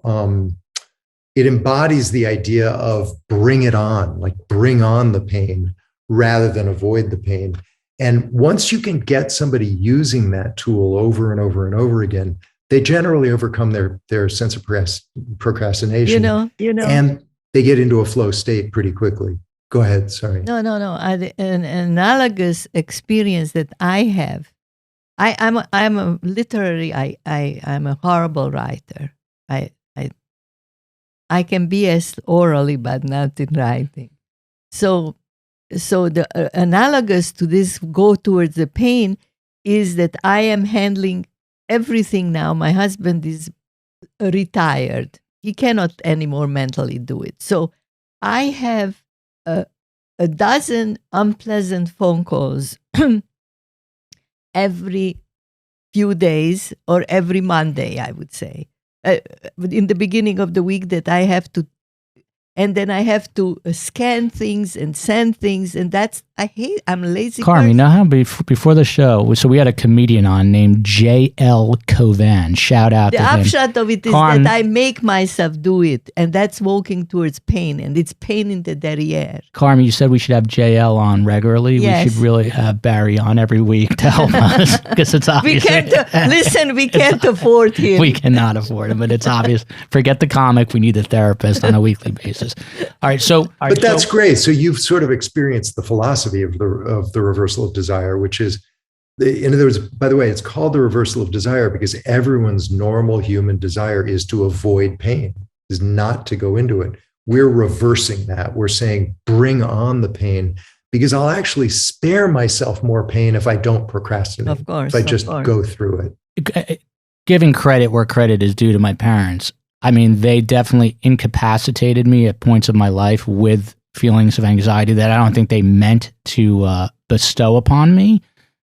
it embodies the idea of bring it on, like bring on the pain rather than avoid the pain. And once you can get somebody using that tool over and over and over again, they generally overcome their sense of procrastination. And they get into a flow state pretty quickly. Go ahead. Sorry. No. An analogous experience that I have. I'm a horrible writer. I can BS orally, but not in writing. So the analogous to this go towards the pain is that I am handling everything now. My husband is retired. He cannot anymore mentally do it. So I have a dozen unpleasant phone calls every few days or every Monday, I would say. In the beginning of the week that I have to, and then I have to scan things and send things, and I'm lazy. Carm, you know how before the show, so we had a comedian on named JL Cauvain. Shout out to him. The upshot of it is that I make myself do it, and that's walking towards pain, and it's pain in the derriere. Carm, you said we should have JL on regularly. Yes. We should really have Barry on every week to help us, because it's obvious. We can't afford him. We cannot afford him, but it's obvious. Forget the comic. We need a therapist on a weekly basis. All right, but that's great. So you've sort of experienced the philosophy of the reversal of desire, which is, in other words, by the way, it's called the reversal of desire because everyone's normal human desire is to avoid pain, is not to go into it. We're reversing that. We're saying, bring on the pain, because I'll actually spare myself more pain if I don't procrastinate. Of course, if I just go through it. Giving credit where credit is due to my parents. I mean, they definitely incapacitated me at points of my life with feelings of anxiety that I don't think they meant to bestow upon me.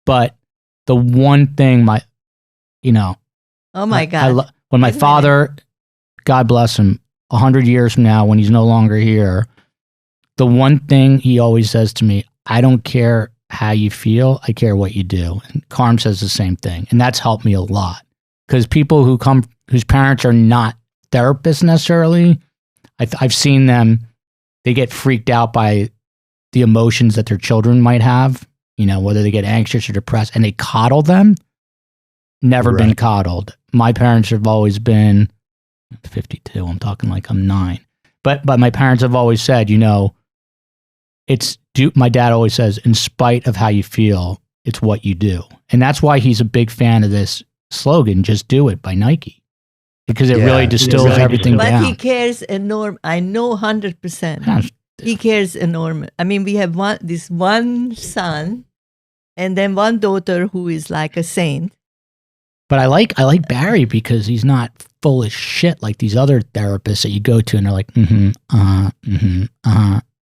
But the one thing oh my God. When my father, God bless him, 100 years from now, when he's no longer here, the one thing he always says to me, I don't care how you feel, I care what you do. And Carm says the same thing. And that's helped me a lot. Because people whose parents are not therapists necessarily, I've seen them, they get freaked out by the emotions that their children might have, whether they get anxious or depressed, and they coddle them. Never been coddled. My parents have always been 52. I'm talking like I'm 9. But my parents have always said, my dad always says, in spite of how you feel, it's what you do. And that's why he's a big fan of this slogan, just do it, by Nike. Because it really distills everything down. But he cares enormous. I know 100%. He cares enormous. I mean, we have this one son, and then one daughter who is like a saint. But I like Barry because he's not full of shit like these other therapists that you go to, and they're like,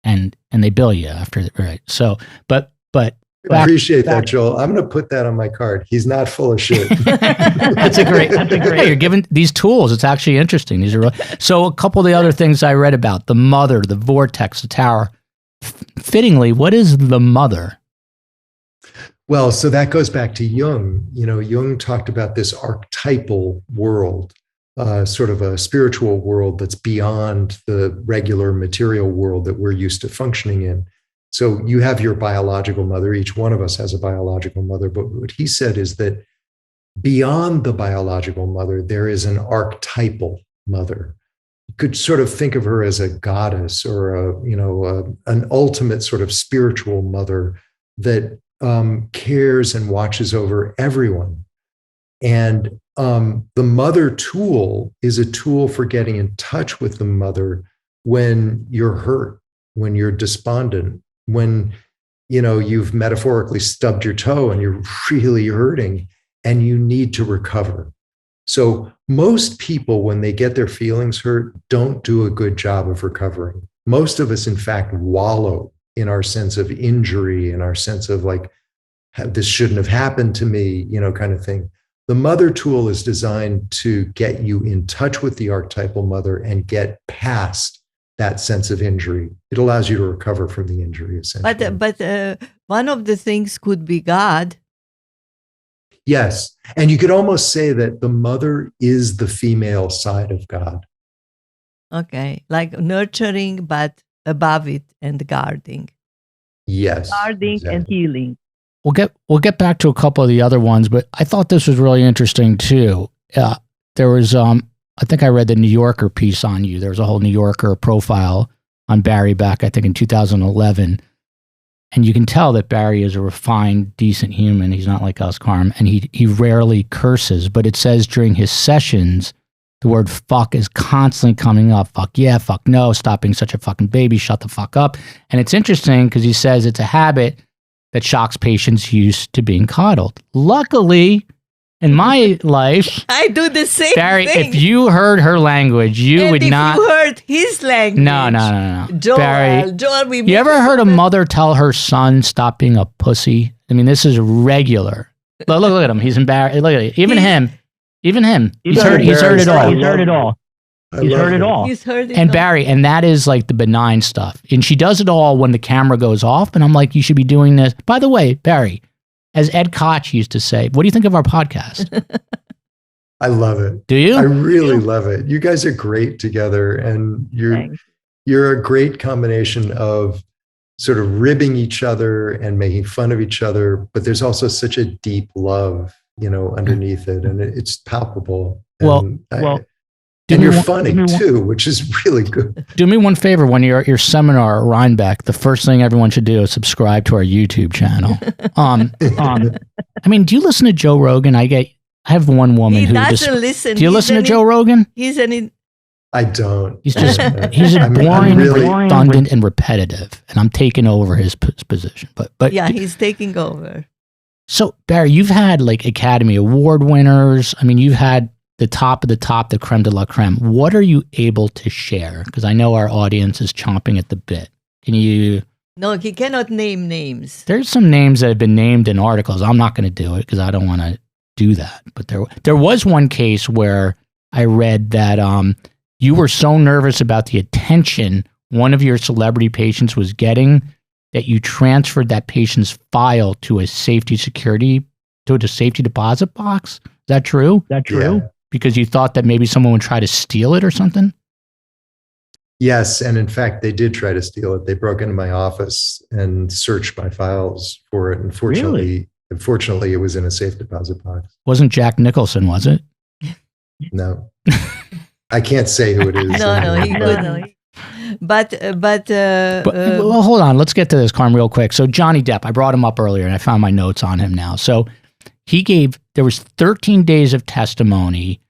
and they bill you after that, right? So, but. I appreciate that, Joel. I'm going to put that on my card. He's not full of shit. That's a great. You're given these tools. It's actually interesting. These are so. A couple of the other things I read about: the mother, the vortex, the tower. Fittingly, what is the mother? Well, so that goes back to Jung. Jung talked about this archetypal world, sort of a spiritual world that's beyond the regular material world that we're used to functioning in. So you have your biological mother. Each one of us has a biological mother. But what he said is that beyond the biological mother, there is an archetypal mother. could sort of think of her as a goddess or an ultimate sort of spiritual mother that cares and watches over everyone. And the mother tool is a tool for getting in touch with the mother when you're hurt, when you're despondent, when you've metaphorically stubbed your toe and you're really hurting and you need to recover. So most people, when they get their feelings hurt, don't do a good job of recovering. Most of us, in fact, wallow in our sense of injury, in our sense of like, this shouldn't have happened to me, kind of thing. The mother tool is designed to get you in touch with the archetypal mother and get past that sense of injury. It allows you to recover from the injury, essentially. But one of the things could be God. Yes. And you could almost say that the mother is the female side of God. Okay. Like nurturing, but above it and guarding. Yes. Guarding exactly. and healing. We'll get back to a couple of the other ones, but I thought this was really interesting too. There was, I think I read the New Yorker piece on you. There was a whole New Yorker profile on Barry back, I think in 2011. And you can tell that Barry is a refined, decent human. He's not like us, Carm. And he rarely curses, but it says during his sessions, the word fuck is constantly coming up. Fuck yeah, fuck no, stop being such a fucking baby, shut the fuck up. And it's interesting because he says it's a habit that shocks patients used to being coddled. Luckily, in my life, I do the same Barry, thing. if you heard her language, you would not. If you heard his language. No. Joel, we You ever heard a mother tell her son, stop being a pussy? I mean, this is regular. Look at him. He's embarrassed. Look at it. Even him. He's heard it all. He's heard it all. He's heard it all. He's heard it And all. Barry, and that is like the benign stuff. And she does it all when the camera goes off. And I'm like, you should be doing this. By the way, Barry, as Ed Koch used to say, what do you think of our podcast? I love it. Do you? I really love it. You guys are great together, and you're a great combination of sort of ribbing each other and making fun of each other, but there's also such a deep love, underneath it, and it's palpable. And you're funny too, which is really good. Do me one favor, when you're at your seminar at Rhinebeck, the first thing everyone should do is subscribe to our YouTube channel. I mean, do you listen to Joe Rogan? I have one woman He who doesn't listen. Do you listen to Joe Rogan? I don't. He's just he's boring, redundant, and repetitive, and I'm taking over his position. But yeah, he's taking over. So Barry, you've had like Academy Award winners. I mean, you've had the top of the top, the creme de la creme. What are you able to share? Because I know our audience is chomping at the bit. Can you? No, he cannot name names. There's some names that have been named in articles. I'm not going to do it because I don't want to do that. But there was one case where I read that you were so nervous about the attention one of your celebrity patients was getting that you transferred that patient's file to a safety deposit box. Is that true? Yeah. Because you thought that maybe someone would try to steal it or something? Yes. And in fact, they did try to steal it. They broke into my office and searched my files for it. Unfortunately, it was in a safe deposit box. Wasn't Jack Nicholson, was it? No. I can't say who it is. No, he couldn't. But well, hold on. Let's get to this, Carm, real quick. So Jhonny Depp, I brought him up earlier and I found my notes on him now. So there was 13 days of testimony.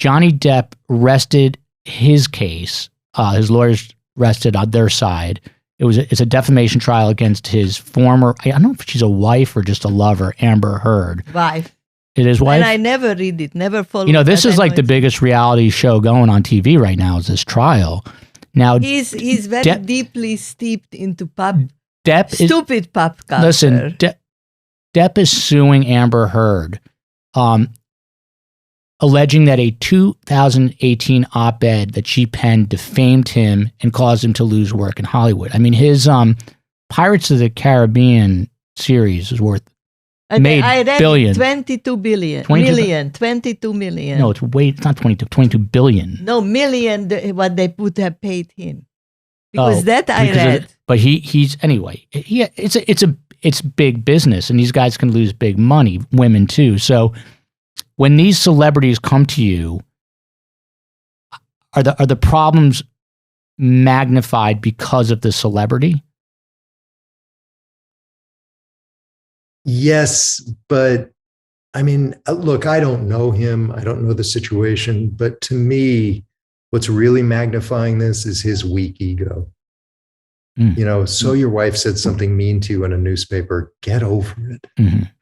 Jhonny Depp rested his case. His lawyers rested on their side. It's a defamation trial against his former, I don't know if she's a wife or just a lover, Amber Heard. Wife. It is wife? And I never read it, never followed. This is like the biggest reality show going on TV right now is this trial. Now he's very deeply steeped into stupid pop culture. Listen, Depp is suing Amber Heard, alleging that a 2018 op-ed that she penned defamed him and caused him to lose work in Hollywood. I mean, his Pirates of the Caribbean series is worth billions. 22 billion. 22 million. No, it's not 22 billion. No, million, what they would have paid him. Because I read. But he's anyway, it's big business, and these guys can lose big money, women too. So when these celebrities come to you, are the problems magnified because of the celebrity? Yes, but I mean, look, I don't know him. I don't know the situation, but to me, what's really magnifying this is his weak ego. So your wife said something mean to you in a newspaper, get over it.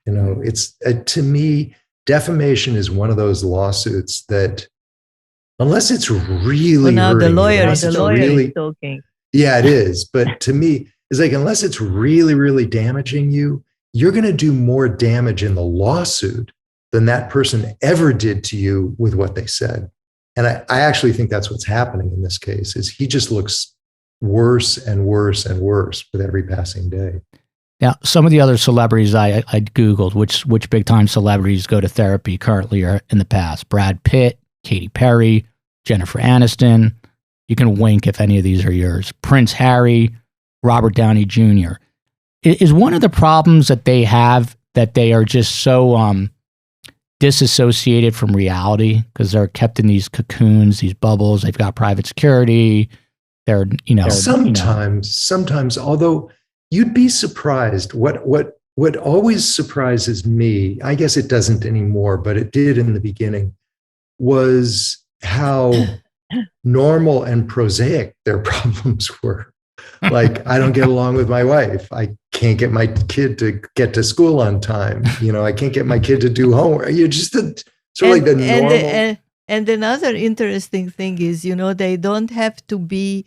It's to me, defamation is one of those lawsuits that, unless it's really the lawyer is talking. Yeah, it is. But to me, it's like, unless it's really, really damaging you, you're going to do more damage in the lawsuit than that person ever did to you with what they said. And I actually think that's what's happening in this case, is he just looks worse and worse and worse with every passing day. Now, some of the other celebrities I Googled, which big time celebrities go to therapy currently or in the past: Brad Pitt, Katy Perry, Jennifer Aniston. You can wink if any of these are yours. Prince Harry, Robert Downey Jr. Is one of the problems that they have that they are just so disassociated from reality because they're kept in these cocoons, these bubbles. They've got private security. They're, sometimes, although you'd be surprised. What always surprises me, I guess it doesn't anymore, but it did in the beginning, was how normal and prosaic their problems were. Like, I don't get along with my wife. I can't get my kid to get to school on time. I can't get my kid to do homework. You're just sort of like the normal. And another interesting thing is, they don't have to be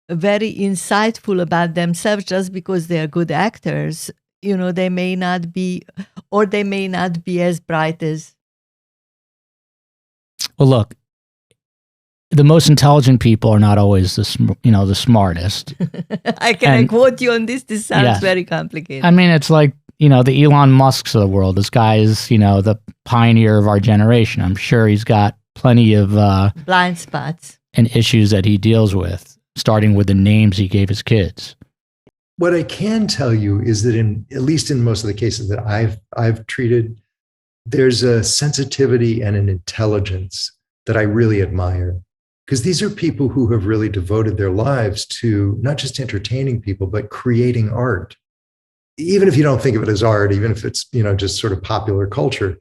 very insightful about themselves just because they are good actors. They may not be, or they may not be as bright as. Well, look, the most intelligent people are not always the smartest. I quote you on this. This sounds very complicated. I mean, it's like, the Elon Musks of the world. This guy is, the pioneer of our generation. I'm sure he's got plenty of blind spots and issues that he deals with, starting with the names he gave his kids. What I can tell you is that at least in most of the cases that I've treated, there's a sensitivity and an intelligence that I really admire. Because these are people who have really devoted their lives to not just entertaining people, but creating art. Even if you don't think of it as art, even if it's, just sort of popular culture,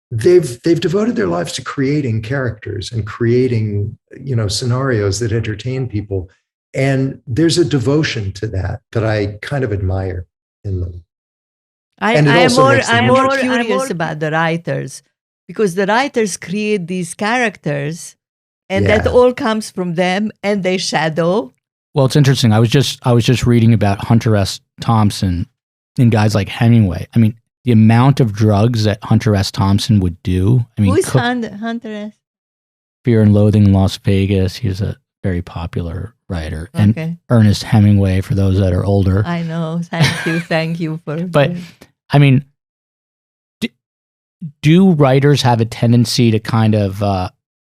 they've devoted their lives to creating characters and creating, scenarios that entertain people. And there's a devotion to that I kind of admire in them. I'm more curious about the writers, because the writers create these characters. And that all comes from them, and they shadow. Well, it's interesting. I was just reading about Hunter S. Thompson and guys like Hemmingway. I mean, the amount of drugs that Hunter S. Thompson would do. I mean, who is Hunter S.? Fear and Loathing in Las Vegas. He was a very popular writer. And Ernest Hemingway, for those that are older. I know. Thank you for. But I mean, do writers have a tendency to kind of?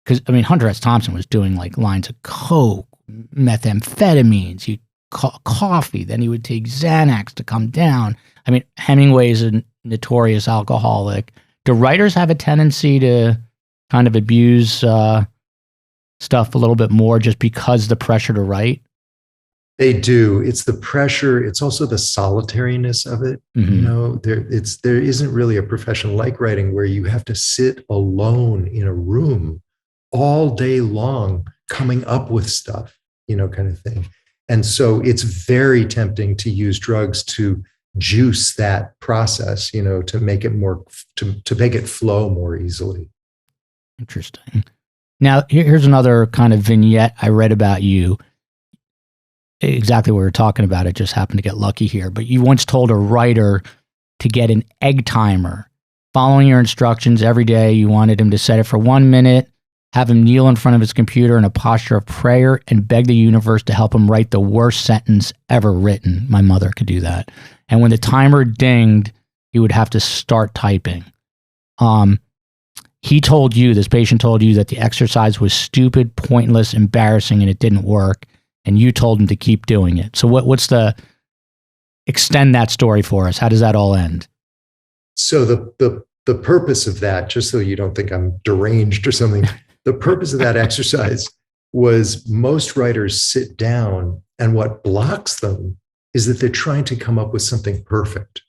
Because, Hunter S. Thompson was doing like lines of coke, methamphetamines, coffee, then he would take Xanax to come down. Hemingway is a notorious alcoholic. Do writers have a tendency to kind of abuse stuff a little bit more just because the pressure to write? They do. It's the pressure. It's also the solitariness of it. There isn't really a profession like writing where you have to sit alone in a room all day long coming up with stuff, kind of thing. And so it's very tempting to use drugs to juice that process, to make it more, to make it flow more easily. Interesting. Now, here's another kind of vignette I read about you. Exactly what we were talking about. It just happened to get lucky here. But you once told a writer to get an egg timer. Following your instructions every day, you wanted him to set it for 1 minute, have him kneel in front of his computer in a posture of prayer, and beg the universe to help him write the worst sentence ever written. My mother could do that. And when the timer dinged, he would have to start typing. This patient told you that the exercise was stupid, pointless, embarrassing, and it didn't work. And you told him to keep doing it. So what's extend that story for us? How does that all end? So the purpose of that, just so you don't think I'm deranged or something, the purpose of that exercise was most writers sit down, and what blocks them is that they're trying to come up with something perfect.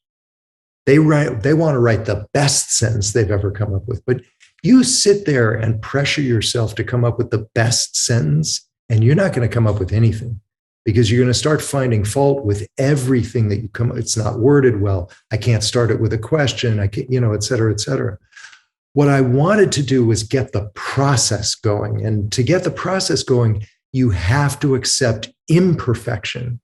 They want to write the best sentence they've ever come up with. But you sit there and pressure yourself to come up with the best sentence, and you're not going to come up with anything, because you're going to start finding fault with everything that you come. It's not worded well. I can't start it with a question. I can't, et cetera, et cetera. What I wanted to do was get the process going. And to get the process going, you have to accept imperfection.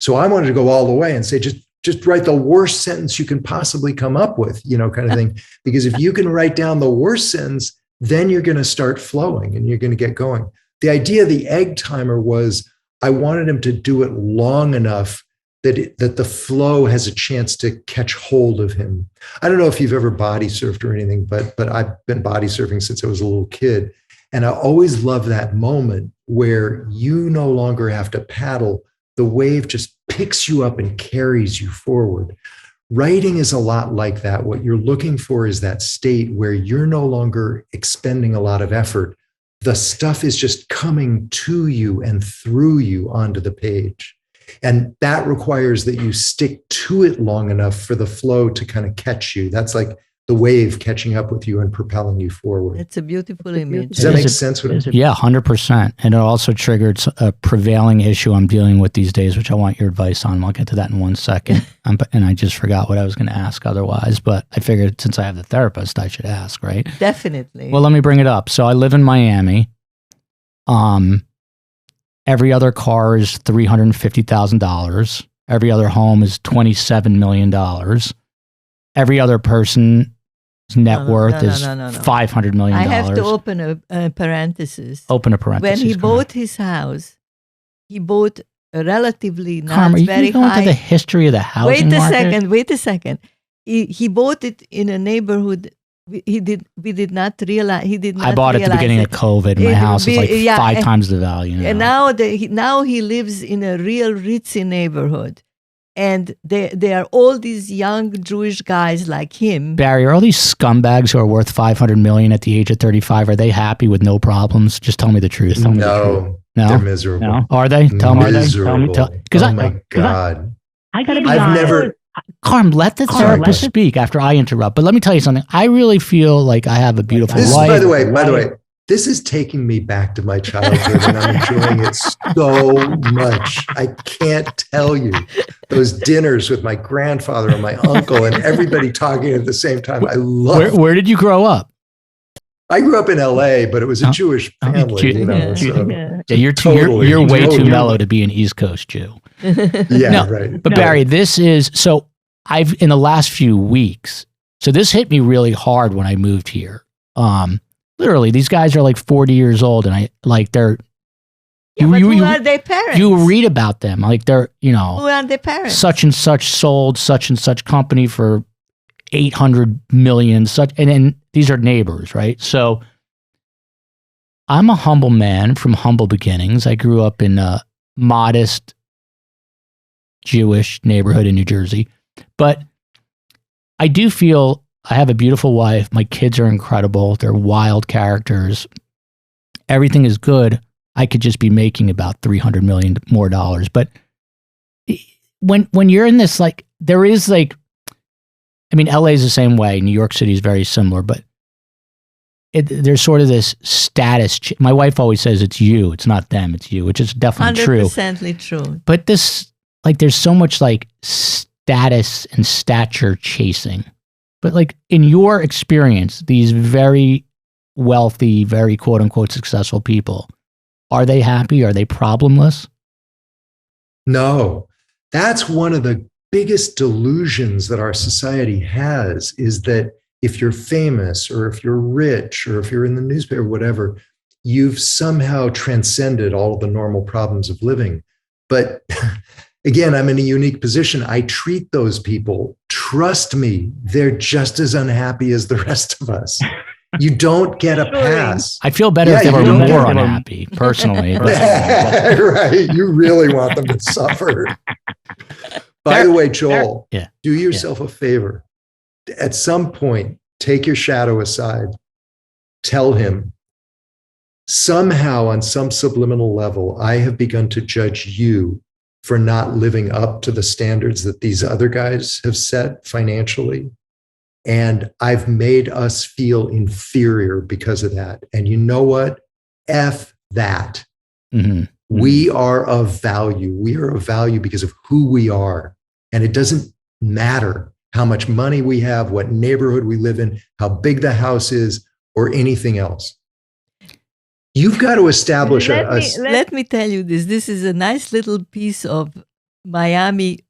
So I wanted to go all the way and say, just write the worst sentence you can possibly come up with, kind of thing. Because if you can write down the worst sentence, then you're going to start flowing and you're going to get going. The idea of the egg timer was I wanted him to do it long enough that the flow has a chance to catch hold of him. I don't know if you've ever body surfed or anything, but I've been body surfing since I was a little kid. And I always love that moment where you no longer have to paddle. The wave just picks you up and carries you forward. Writing is a lot like that. What you're looking for is that state where you're no longer expending a lot of effort. The stuff is just coming to you and through you onto the page. And that requires that you stick to it long enough for the flow to kind of catch you. That's like the wave catching up with you and propelling you forward. It's a beautiful image. Does that make sense? Yeah, 100%. And it also triggered a prevailing issue I'm dealing with these days, which I want your advice on. I'll get to that in 1 second. And I just forgot what I was going to ask otherwise. But I figured since I have the therapist, I should ask, right? Definitely. Well, let me bring it up. So I live in Miami. Every other car is $350,000. Every other home is $27 million. Every other person's net worth is $500 million. I have to open a parenthesis. Open a parenthesis. When he bought his house, he bought a relatively not Carmen, very you go high. Into the history of the housing market? Wait a second. He bought it in a neighborhood. We did not realize. He did not. I bought it at the beginning of COVID. My house is like 5 times the value. And now he lives in a real ritzy neighborhood, and there are all these young Jewish guys like him. Barry, are all these scumbags who are worth $500 million at the age of 35? Are they happy with no problems? Just tell me the truth. No, they're miserable. No? Are they? Tell me. Tell me. Oh my God! I gotta be I've honest. never. Carm, let the therapist speak after I interrupt. But let me tell you something. I really feel like I have a beautiful life. By the way, this is taking me back to my childhood, and I'm enjoying it so much. I can't tell you those dinners with my grandfather and my uncle and everybody talking at the same time. I love it. Where did you grow up? I grew up in LA, but it was a Jewish family. You're way too mellow to be an East Coast Jew. Right. But Barry, this is so. I've in the last few weeks. So this hit me really hard when I moved here. Literally, these guys are like 40 years old, and they're. Who are their parents? You read about them, like they're who are their parents? Such and such sold such and such company for 800 million. And these are neighbors, right? So I'm a humble man from humble beginnings. I grew up in a modest Jewish neighborhood in New Jersey, but I do feel I have a beautiful wife. My kids are incredible. They're wild characters. Everything is good. I could just be making about $300 million more dollars. But when you're in this, there is LA is the same way. New York City is very similar, but there's sort of this status. My wife always says it's you, it's not them, it's you, which is definitely true. 100% true. But this, there's so much status and stature chasing. But in your experience, these very wealthy, very quote unquote successful people, are they happy? Are they problemless? No. That's one of the biggest delusions that our society has, is that if you're famous or if you're rich or if you're in the newspaper or whatever, you've somehow transcended all of the normal problems of living. But again, I'm in a unique position. I treat those people, trust me, they're just as unhappy as the rest of us. You don't get a pass. I feel better if they were more unhappy, personally. Right. You really want them to suffer. By the way, Joel, do yourself a favor. At some point, take your shadow aside. Tell him, somehow on some subliminal level, I have begun to judge you for not living up to the standards that these other guys have set financially. And I've made us feel inferior because of that. And you know what? F that. Mm-hmm. We are of value. We are of value because of who we are. And it doesn't matter how much money we have, what neighborhood we live in, how big the house is, or anything else. You've got to establish let me tell you this. This is a nice little piece of Miami,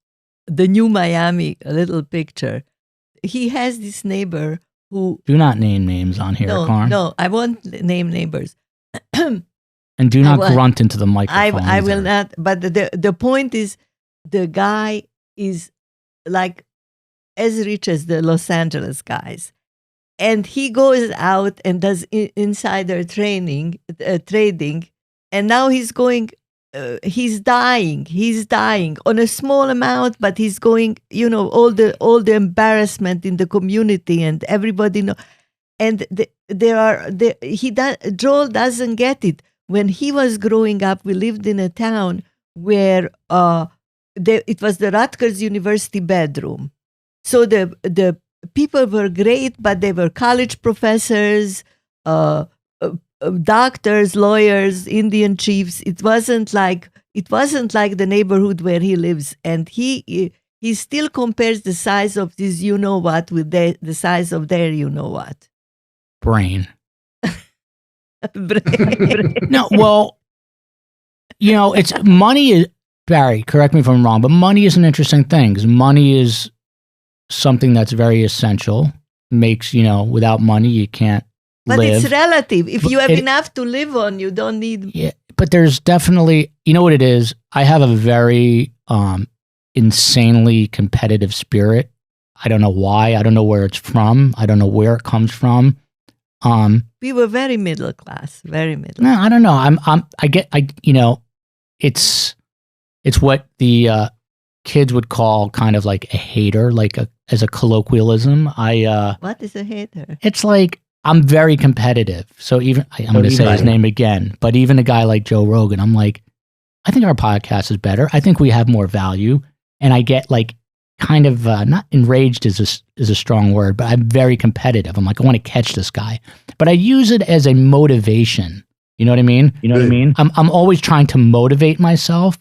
the new Miami, a little picture. He has this neighbor who... Do not name names on here, Karm. No, I won't name neighbors. And do not grunt into the microphone. I will not. But the point is, the guy is like as rich as the Los Angeles guys. And he goes out and does insider trading, and now he's going. He's dying on a small amount, but he's going. All the embarrassment in the community, and everybody know. And Joel doesn't get it. When he was growing up, we lived in a town where it was the Rutgers University bedroom. So the people were great, but they were college professors, doctors, lawyers, Indian chiefs. It wasn't like the neighborhood where he lives, and he still compares the size of this you-know-what with the size of their you-know-what. Brain. No, well, it's money is, Barry, correct me if I'm wrong, but money is an interesting thing, because money is something that's very essential. Makes, without money, you can't live. But it's relative. If you have enough to live on, you don't need... Yeah, but there's definitely, you know what it is? I have a very insanely competitive spirit. I don't know why. I don't know where it's from. I don't know where it comes from. We were very middle class, very middle. No, I don't know. It's what the kids would call kind of like a hater, as a colloquialism. What is a hater? It's like, I'm very competitive. So even, I'm going to say his name again, but even a guy like Joe Rogan, I'm like, I think our podcast is better. I think we have more value. And I get kind of, not enraged is a strong word, but I'm very competitive. I'm like, I want to catch this guy. But I use it as a motivation. You know what I mean? I'm always trying to motivate myself.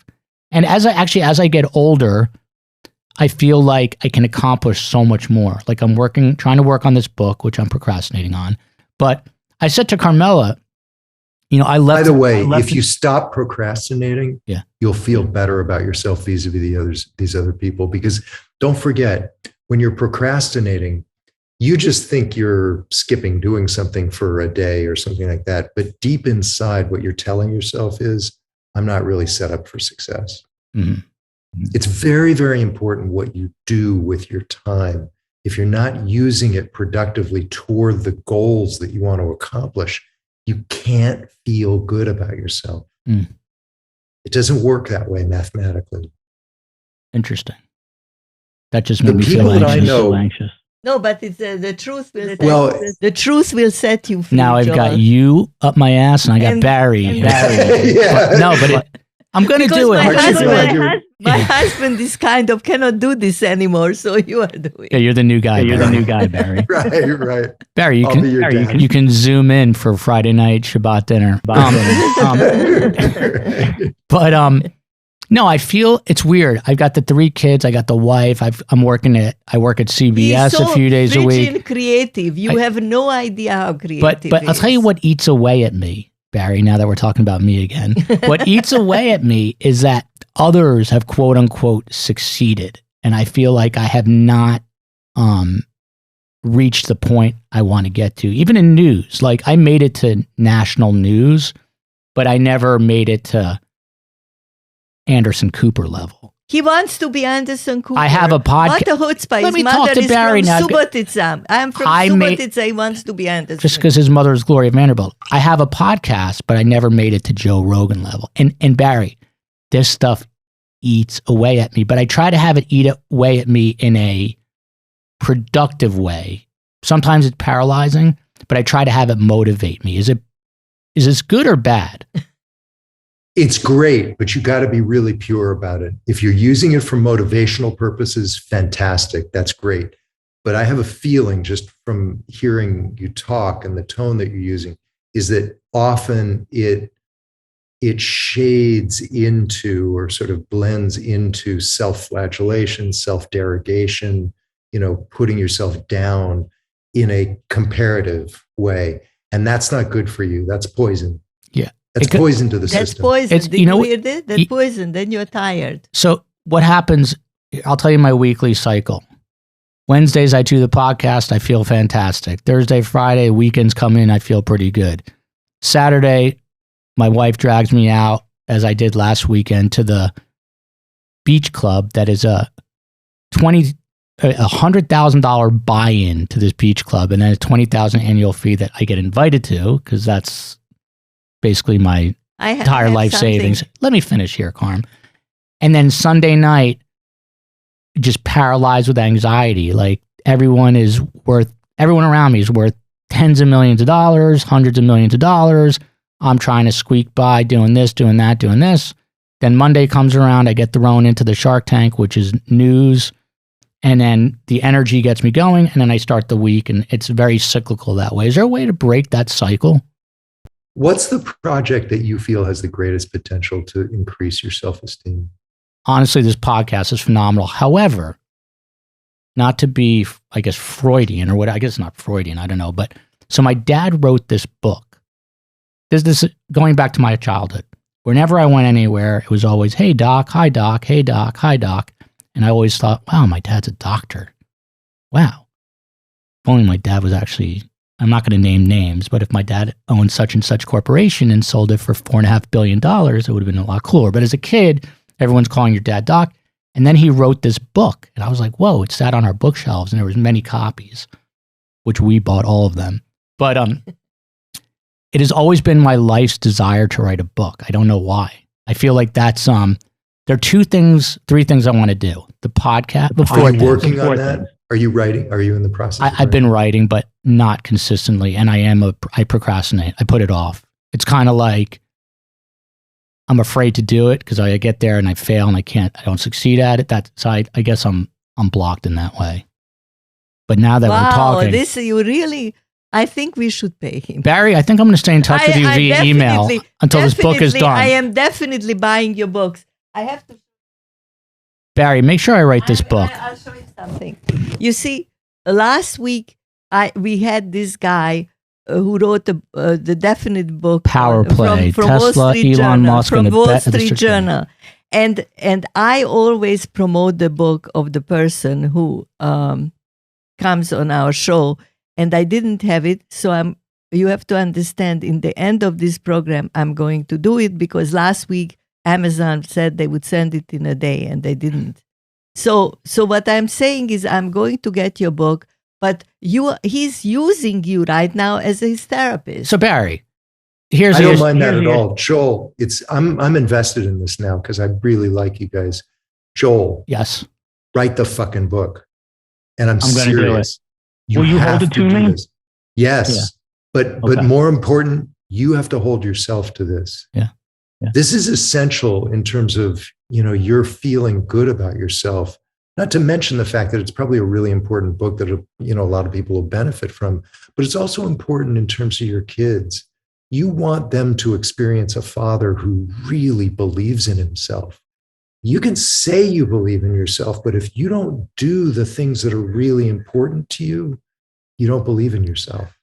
And as I get older, I feel like I can accomplish so much more. Like I'm trying to work on this book, which I'm procrastinating on. But I said to Karmella, By the way, if you stop procrastinating, yeah, you'll feel better about yourself vis-a-vis these other people. Because don't forget, when you're procrastinating, you just think you're skipping doing something for a day or something like that. But deep inside, what you're telling yourself is, I'm not really set up for success. Mm-hmm. It's very, very important what you do with your time. If you're not using it productively toward the goals that you want to accomplish, you can't feel good about yourself. Mm. It doesn't work that way mathematically. Interesting. That just made me feel anxious. No, but it's the truth. The truth will set you free. Now I've got you up my ass, and I got Barry. Yeah. No, but I'm going to do it. My husband is cannot do this anymore, so you are doing it. Yeah, you're the new guy. You're the new guy, Barry. Right. Barry, you can zoom in for Friday night Shabbat dinner. No, I feel it's weird. I've got the 3 kids. I got the wife. I work at CBS a few days a week. He's so creative. You have no idea how creative. But I'll tell you what eats away at me, Barry. Now that we're talking about me again, what eats away at me is that others have quote unquote succeeded, and I feel like I have not reached the point I want to get to. Even in news, like I made it to national news, but I never made it to Anderson Cooper level. He wants to be Anderson Cooper. I have a podcast. What a chutzpah. Let me his talk mother to is Barry from now. Subotica. I am from Subotica. He wants to be Anderson. Just because his mother is Gloria Vanderbilt. I have a podcast, but I never made it to Joe Rogan level. And Barry, this stuff eats away at me, but I try to have it eat away at me in a productive way. Sometimes it's paralyzing, but I try to have it motivate me. Is it Is this good or bad? It's great, but you got to be really pure about it. If you're using it for motivational purposes, fantastic. That's great. But I have a feeling just from hearing you talk and the tone that you're using is that often it shades into or sort of blends into self-flagellation, self-derogation, putting yourself down in a comparative way. And that's not good for you. That's poison. Yeah. That's poison to the system. That's poison. Did you hear that? That's poison. Then you're tired. So what happens, I'll tell you my weekly cycle. Wednesdays, I do the podcast. I feel fantastic. Thursday, Friday, weekends come in. I feel pretty good. Saturday, my wife drags me out, as I did last weekend, to the beach club that is a $100,000 buy-in to this beach club, and then a $20,000 annual fee that I get invited to because that's basically my entire life savings. Let me finish here, Carm. And then Sunday night, just paralyzed with anxiety. Like everyone around me is worth tens of millions of dollars, hundreds of millions of dollars. I'm trying to squeak by doing this, doing that, doing this. Then Monday comes around, I get thrown into the Shark Tank, which is news. And then the energy gets me going, and then I start the week, and it's very cyclical that way. Is there a way to break that cycle? What's the project that you feel has the greatest potential to increase your self-esteem? Honestly, this podcast is phenomenal. However, not to be, I guess, Freudian or what, I guess not Freudian, I don't know. But so my dad wrote this book. This going back to my childhood. Whenever I went anywhere, it was always, hey, doc, hi, doc, hey, doc, hi, doc. And I always thought, wow, my dad's a doctor. Wow. If only my dad was actually, I'm not going to name names, but if my dad owned such and such corporation and sold it for $4.5 billion, it would have been a lot cooler. But as a kid, everyone's calling your dad doc. And then he wrote this book. And I was like, whoa, it sat on our bookshelves and there was many copies, which we bought all of them. But it has always been my life's desire to write a book. I don't know why. I feel like that's, there are three things I want to do. The podcast. Are you working on that? Are you writing? Are you in the process? I've been writing, but not consistently. And I procrastinate. I put it off. It's kind of like I'm afraid to do it because I get there and I fail and I don't succeed at it. So I guess I'm blocked in that way. But now that we're talking. I think we should pay him. Barry, I think I'm going to stay in touch with you via email until this book is done. I am definitely buying your books. I have to. Barry, make sure I write this book. I'll show you something. You see, last week we had this guy who wrote the definite book, Power Play, from Tesla, Wall Street Elon Journal, Musk, from Wall Street Journal, and I always promote the book of the person who comes on our show, and I didn't have it, so you have to understand. In the end of this program, I'm going to do it because last week Amazon said they would send it in a day, and they didn't. So what I'm saying is I'm going to get your book, but he's using you right now as his therapist. So Barry, I don't mind that at all. Joel, I'm invested in this now because I really like you guys. Joel, yes, write the fucking book, and I'm Do serious. it. Will you hold it to me? Yes, yeah. But more important, you have to hold yourself to this. Yeah. This is essential in terms of, you're feeling good about yourself, not to mention the fact that it's probably a really important book that, a lot of people will benefit from, but it's also important in terms of your kids. You want them to experience a father who really believes in himself. You can say you believe in yourself, but if you don't do the things that are really important to you, you don't believe in yourself.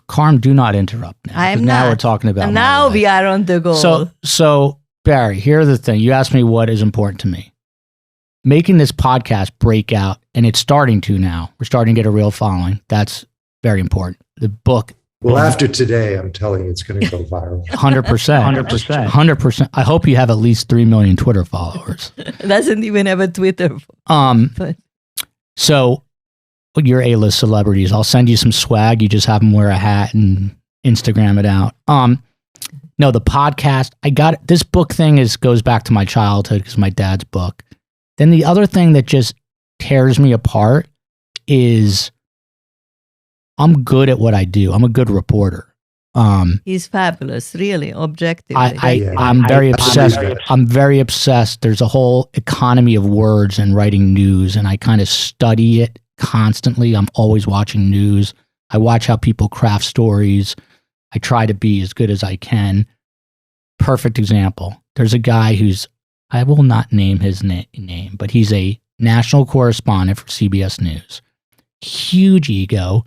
Carm, do not interrupt now. I'm now not. We're talking about now we are on the goal. So Barry, here's the thing. You asked me what is important to me. Making this podcast break out, and it's starting to now. We're starting to get a real following. That's very important. The book. Well, after today, I'm telling you, it's going to go viral. 100%. 100%. I hope you have at least 3 million Twitter followers. Doesn't even have a Twitter. So you're A-list celebrities. I'll send you some swag. You just have them wear a hat and Instagram it out. No, the podcast, I got it. This book thing goes back to my childhood because my dad's book. Then the other thing that just tears me apart is I'm good at what I do. I'm a good reporter. He's fabulous, really, objectively. I'm very obsessed. I'm very obsessed. There's a whole economy of words in writing news, and I kind of study it constantly. I'm always watching news. I watch how people craft stories. I try to be as good as I can. Perfect example. There's a guy who's, I will not name his name, but he's a national correspondent for CBS News. Huge ego,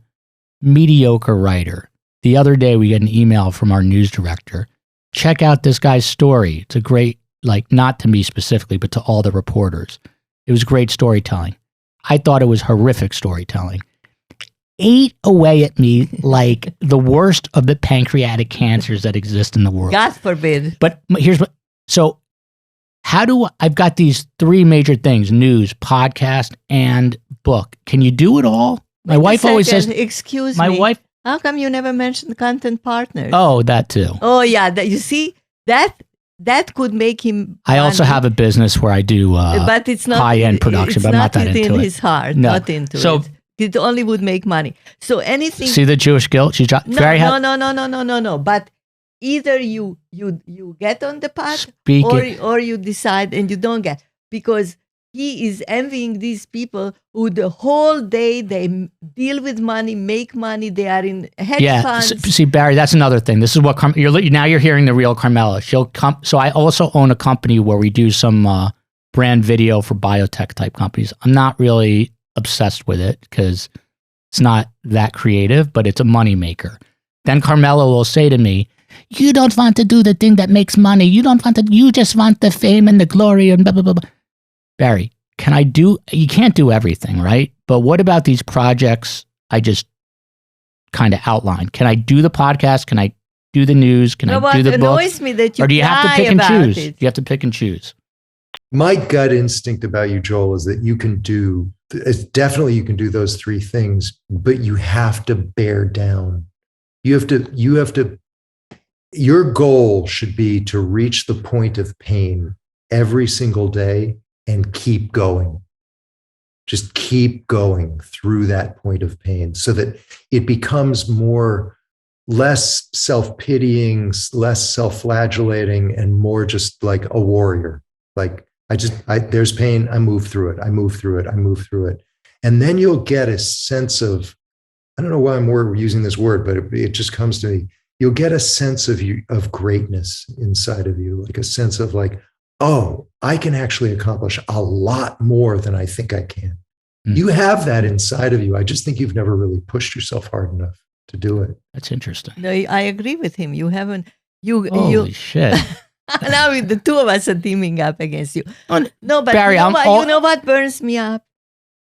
mediocre writer. The other day we got an email from our news director. Check out this guy's story. It's a great, like, not to me specifically, but to all the reporters. It was great storytelling. I thought it was horrific storytelling. Ate away at me like the worst of the pancreatic cancers that exist in the world. God forbid. But here's what, so I've got these three major things: news, podcast, and book. Can you do it all? My wife always says, excuse my me. wife, How come you never mentioned content partners? oh, that too. Oh, yeah. You see, that could make him. I also have a business where I do but it's not high-end production, but I'm not that into it. It's not in his heart. No. Not into it. It only would make money. So anything. See the Jewish guilt? She's No. But either you get on the path, or you decide and you don't get, because he is envying these people who the whole day they deal with money, make money. They are in hedge funds. See, Barry, that's another thing. This is what now you're hearing the real Karmella. She'll come. So I also own a company where we do some brand video for biotech type companies. I'm not really obsessed with it because it's not that creative, but it's a money maker. Then Karmella will say to me, "You don't want to do the thing that makes money. You just want the fame and the glory and blah, blah, blah, blah." Barry, you can't do everything, right? But what about these projects I just kind of outlined? Can I do the podcast? Can I do the news? Can I do the book? What annoys me that you or do you have to pick and choose? It. You have to pick and choose. My gut instinct about you, Joel, is that you can do those three things, but you have to bear down. You have to, your goal should be to reach the point of pain every single day and keep going. Just keep going through that point of pain so that it becomes less self-pitying, less self-flagellating, and more just like a warrior. Like, there's pain, I move through it. I move through it. And then you'll get a sense of, I don't know why I'm using this word, but it just comes to me. You'll get a sense of greatness inside of you, like a sense of like, oh, I can actually accomplish a lot more than I think I can. Mm. You have that inside of you. I just think you've never really pushed yourself hard enough to do it. That's interesting. No, I agree with him. You haven't. Holy shit. Now the two of us are teaming up against you. No, but Barry, you know what burns me up?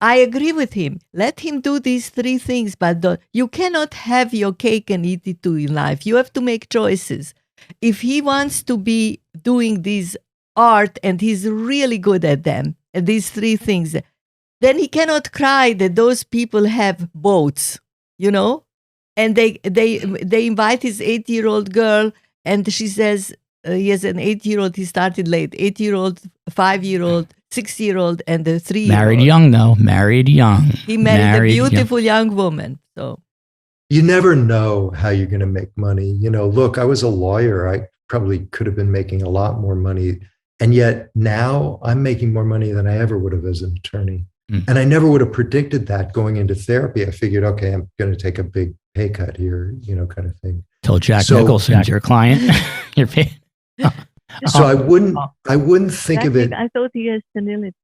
I agree with him. Let him do these three things, but you cannot have your cake and eat it too in life. You have to make choices. If he wants to be doing these art and he's really good at them, and these three things, then he cannot cry that those people have boats, and they invite his 8-year-old girl, and she says, he has an 8-year-old, he started late, 8-year-old, 5-year-old, 6-year-old, and the 3-year-old. Married young, though. Married young. He married a beautiful young woman. So you never know how you're going to make money. Look, I was a lawyer. I probably could have been making a lot more money. And yet now I'm making more money than I ever would have as an attorney. Mm. And I never would have predicted that going into therapy. I figured, okay, I'm going to take a big pay cut here, kind of thing. Till Jack Nicholson's your client. You're paid. So I wouldn't think of it. I thought he has senility.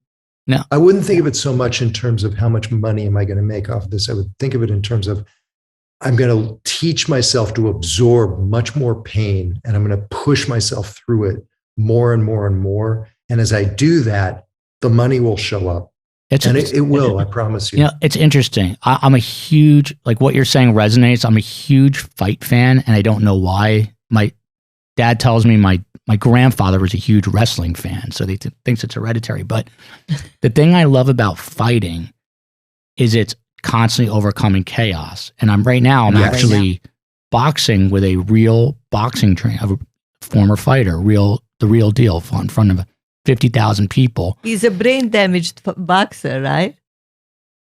No, I wouldn't think of it so much in terms of how much money am I going to make off this. I would think of it in terms of I'm going to teach myself to absorb much more pain, and I'm going to push myself through it more and more and more. And as I do that, the money will show up. It will, I promise you. It's interesting. I'm a huge, like what you're saying resonates. I'm a huge fight fan, and I don't know why. My dad tells me my grandfather was a huge wrestling fan, so he thinks it's hereditary. But the thing I love about fighting is it's constantly overcoming chaos. And I'm actually boxing with a real boxing trainer, a former fighter, the real deal, in front of 50,000 people. He's a brain damaged boxer, right?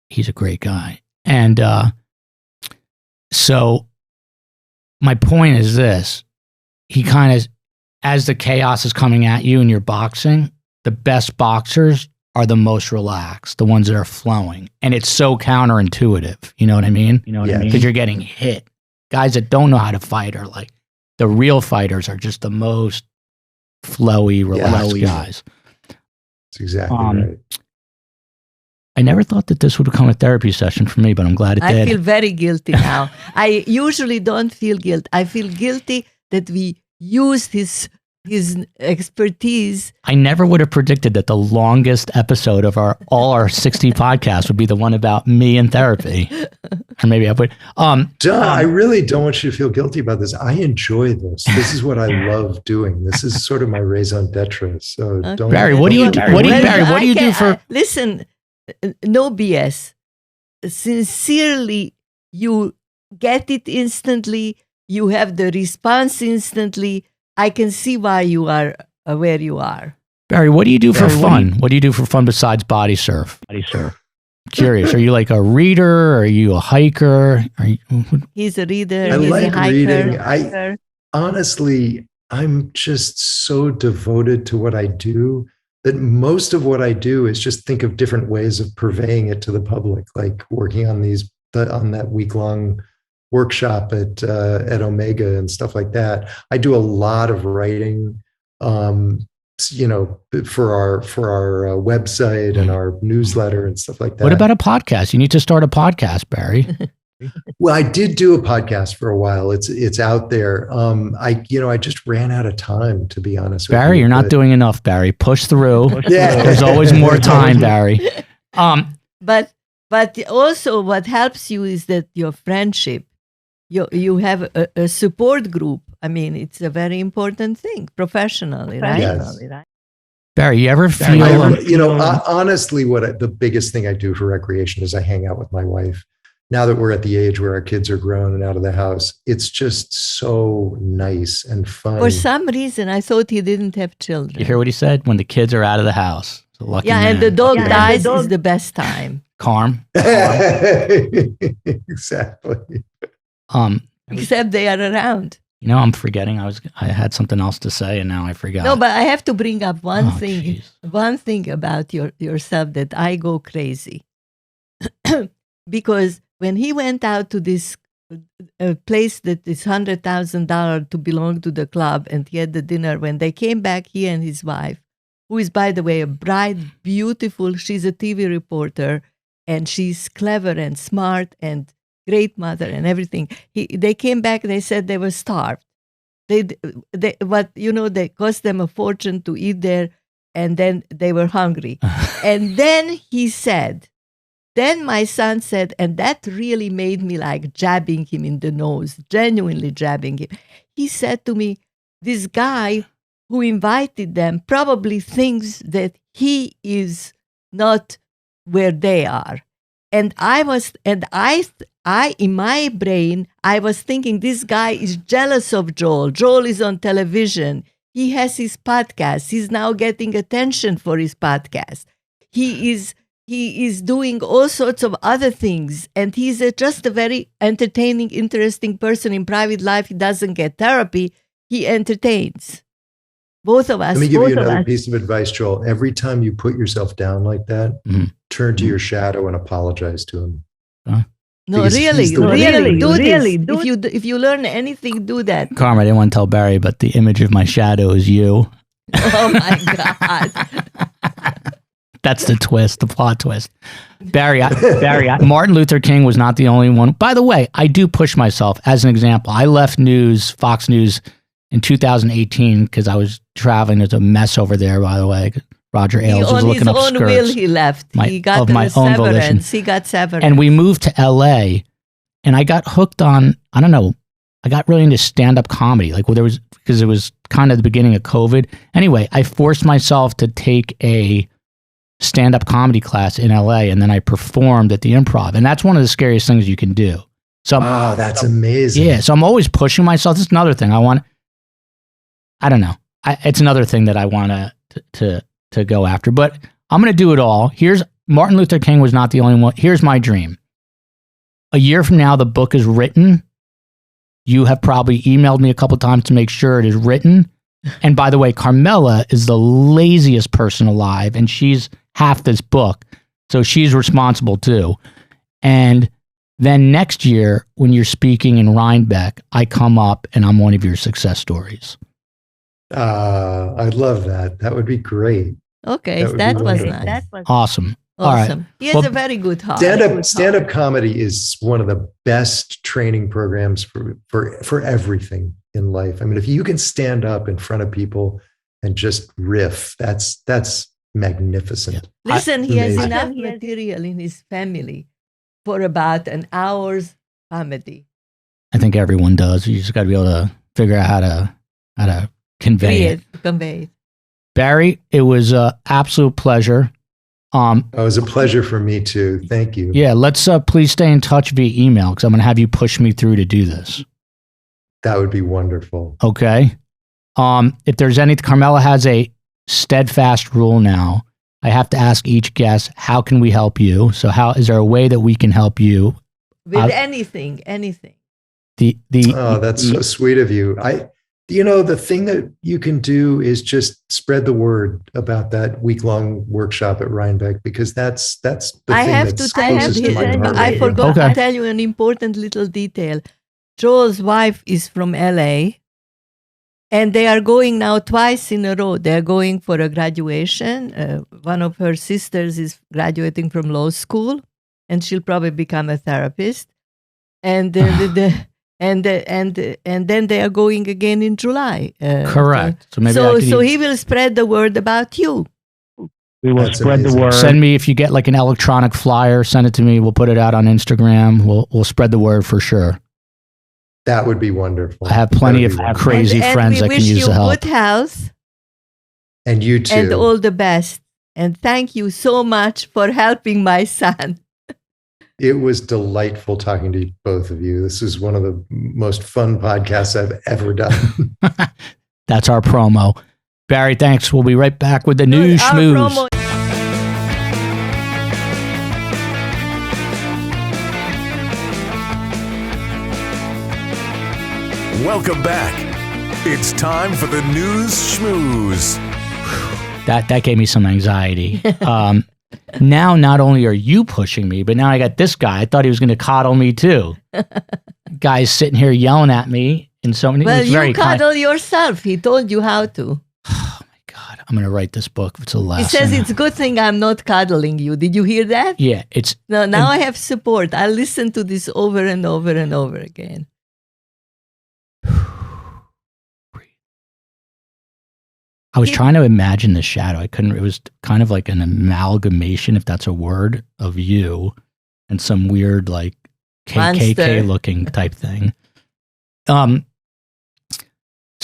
He's a great guy. And so my point is this. He kind of, as the chaos is coming at you and you're boxing, the best boxers are the most relaxed, the ones that are flowing. And it's so counterintuitive. You know what I mean? Because you're getting hit. Guys that don't know how to fight are like, the real fighters are just the most flowy, relaxed guys. That's exactly right. I never thought that this would become a therapy session for me, but I'm glad it did. I feel very guilty now. I usually don't feel guilt. I feel guilty that we used his expertise. I never would have predicted that the longest episode of all our 60 podcasts would be the one about me and therapy. Or maybe I would. I really don't want you to feel guilty about this. I enjoy this. This is what I love doing. This is sort of my raison d'etre. So don't. Barry, what do you do? What do you do for? Listen, no BS. Sincerely, you get it instantly. You have the response instantly. I can see why you are where you are. Barry, what do you do for fun? What do you do for fun besides body surf? Curious. Are you like a reader? Are you a hiker? He's a reader. I he's like a hiker. reading. Honestly, I'm just so devoted to what I do that most of what I do is just think of different ways of purveying it to the public, like working on that week-long workshop at Omega and stuff like that. I do a lot of writing, for our website and our newsletter and stuff like that. What about a podcast? You need to start a podcast, Barry. Well, I did do a podcast for a while. It's out there. I just ran out of time, to be honest with you. Barry, you're not doing enough, Barry. Push through. Yeah. There's always more time, Barry. But also what helps you is that your friendship. You have a support group. I mean, it's a very important thing professionally, right? Yes. Barry, you ever feel? Honestly, the biggest thing I do for recreation is I hang out with my wife. Now that we're at the age where our kids are grown and out of the house, it's just so nice and fun. For some reason, I thought he didn't have children. You hear what he said? When the kids are out of the house. Lucky man. And the dog dies is the best time. Calm. Exactly. Except they are around. I'm forgetting. I had something else to say and now I forgot. No, but I have to bring up one thing. Geez. One thing about yourself that I go crazy. Because when he went out to this place that is $100,000 to belong to the club, and he had the dinner, when they came back, he and his wife, who is, by the way, a bright, beautiful, she's a TV reporter, and she's clever and smart and great mother and everything. They came back, they said they were starved. They cost them a fortune to eat there, and then they were hungry. And then then my son said, and that really made me like jabbing him in the nose, genuinely jabbing him. He said to me, this guy who invited them probably thinks that he is not where they are. And I in my brain, I was thinking this guy is jealous of Joel. Joel is on television. He has his podcast. He's now getting attention for his podcast. He is doing all sorts of other things. And he's just a very entertaining, interesting person in private life. He doesn't get therapy. He entertains. Both of us. Let me give you another piece of advice, Joel. Every time you put yourself down like that, turn to your shadow and apologize to him. No, really, do this. If you learn anything, do that. Karma, I didn't want to tell Barry, but the image of my shadow is you. Oh my God. That's the twist, the plot twist. Barry, Martin Luther King was not the only one. By the way, I do push myself. As an example, I left Fox News in 2018 because I was traveling. There's a mess over there, by the way. Roger Ailes was looking up skirts. On his own will, he left. He got my own volition. He got severance. And we moved to LA, and I got hooked on, I don't know, I got really into stand-up comedy. Because it was kind of the beginning of COVID. Anyway, I forced myself to take a stand-up comedy class in LA, and then I performed at the Improv. And that's one of the scariest things you can do. So that's amazing. Yeah, so I'm always pushing myself. This is another thing I don't know. It's another thing that I want to go after, but I'm going to do it all. Martin Luther King was not the only one. Here's my dream. A year from now, the book is written You have probably emailed me a couple times to make sure it is written. And by the way, Karmella is the laziest person alive, and she's half this book. So she's responsible too. And then next year, when you're speaking in Rhinebeck, I come up and I'm one of your success stories. I'd love that. That would be great. Okay, that was nice. Awesome. Awesome. All right. He has a very good heart. Stand-up comedy is one of the best training programs for everything in life. I mean, if you can stand up in front of people and just riff, that's magnificent. Yeah. Listen, he has enough material in his family for about an hour's comedy. I think everyone does. You just got to be able to figure out how to convey it. Barry, it was an absolute pleasure. It was a pleasure for me too. Thank you. Yeah, let's please stay in touch via email because I'm going to have you push me through to do this. That would be wonderful. Okay. If there's Karmella has a steadfast rule now. I have to ask each guest, how can we help you? So is there a way that we can help you? With anything. That's so sweet of you. The thing that you can do is just spread the word about that week-long workshop at Rhinebeck, because that's the thing that's closest to my heart. I forgot to tell you an important little detail. Joel's wife is from LA, and they are going now twice in a row. They're going for a graduation. One of her sisters is graduating from law school, and she'll probably become a therapist. And and then they are going again in July. Correct. So he will spread the word about you. We will spread the word. Send me, if you get like an electronic flyer, send it to me. We'll put it out on Instagram. We'll spread the word for sure. That would be wonderful. I have plenty of crazy friends that can use the help. We wish you good health. And you too. And all the best. And thank you so much for helping my son. It was delightful talking to both of you. This is one of the most fun podcasts I've ever done. That's our promo. Barry, thanks. We'll be right back with the News Schmooze. Welcome back. It's time for the News Schmooze. That gave me some anxiety. Now, not only are you pushing me, but now I got this guy. I thought he was going to coddle me too. Guy's sitting here yelling at me in so many. Well, you coddle yourself. He told you how to. Oh my God! I'm going to write this book. It's a lesson. He says it's a good thing I'm not coddling you. Did you hear that? Yeah, now I have support. I'll listen to this over and over and over again. I was trying to imagine the shadow. I couldn't. It was kind of like an amalgamation, if that's a word, of you and some weird like KKK looking type thing. So,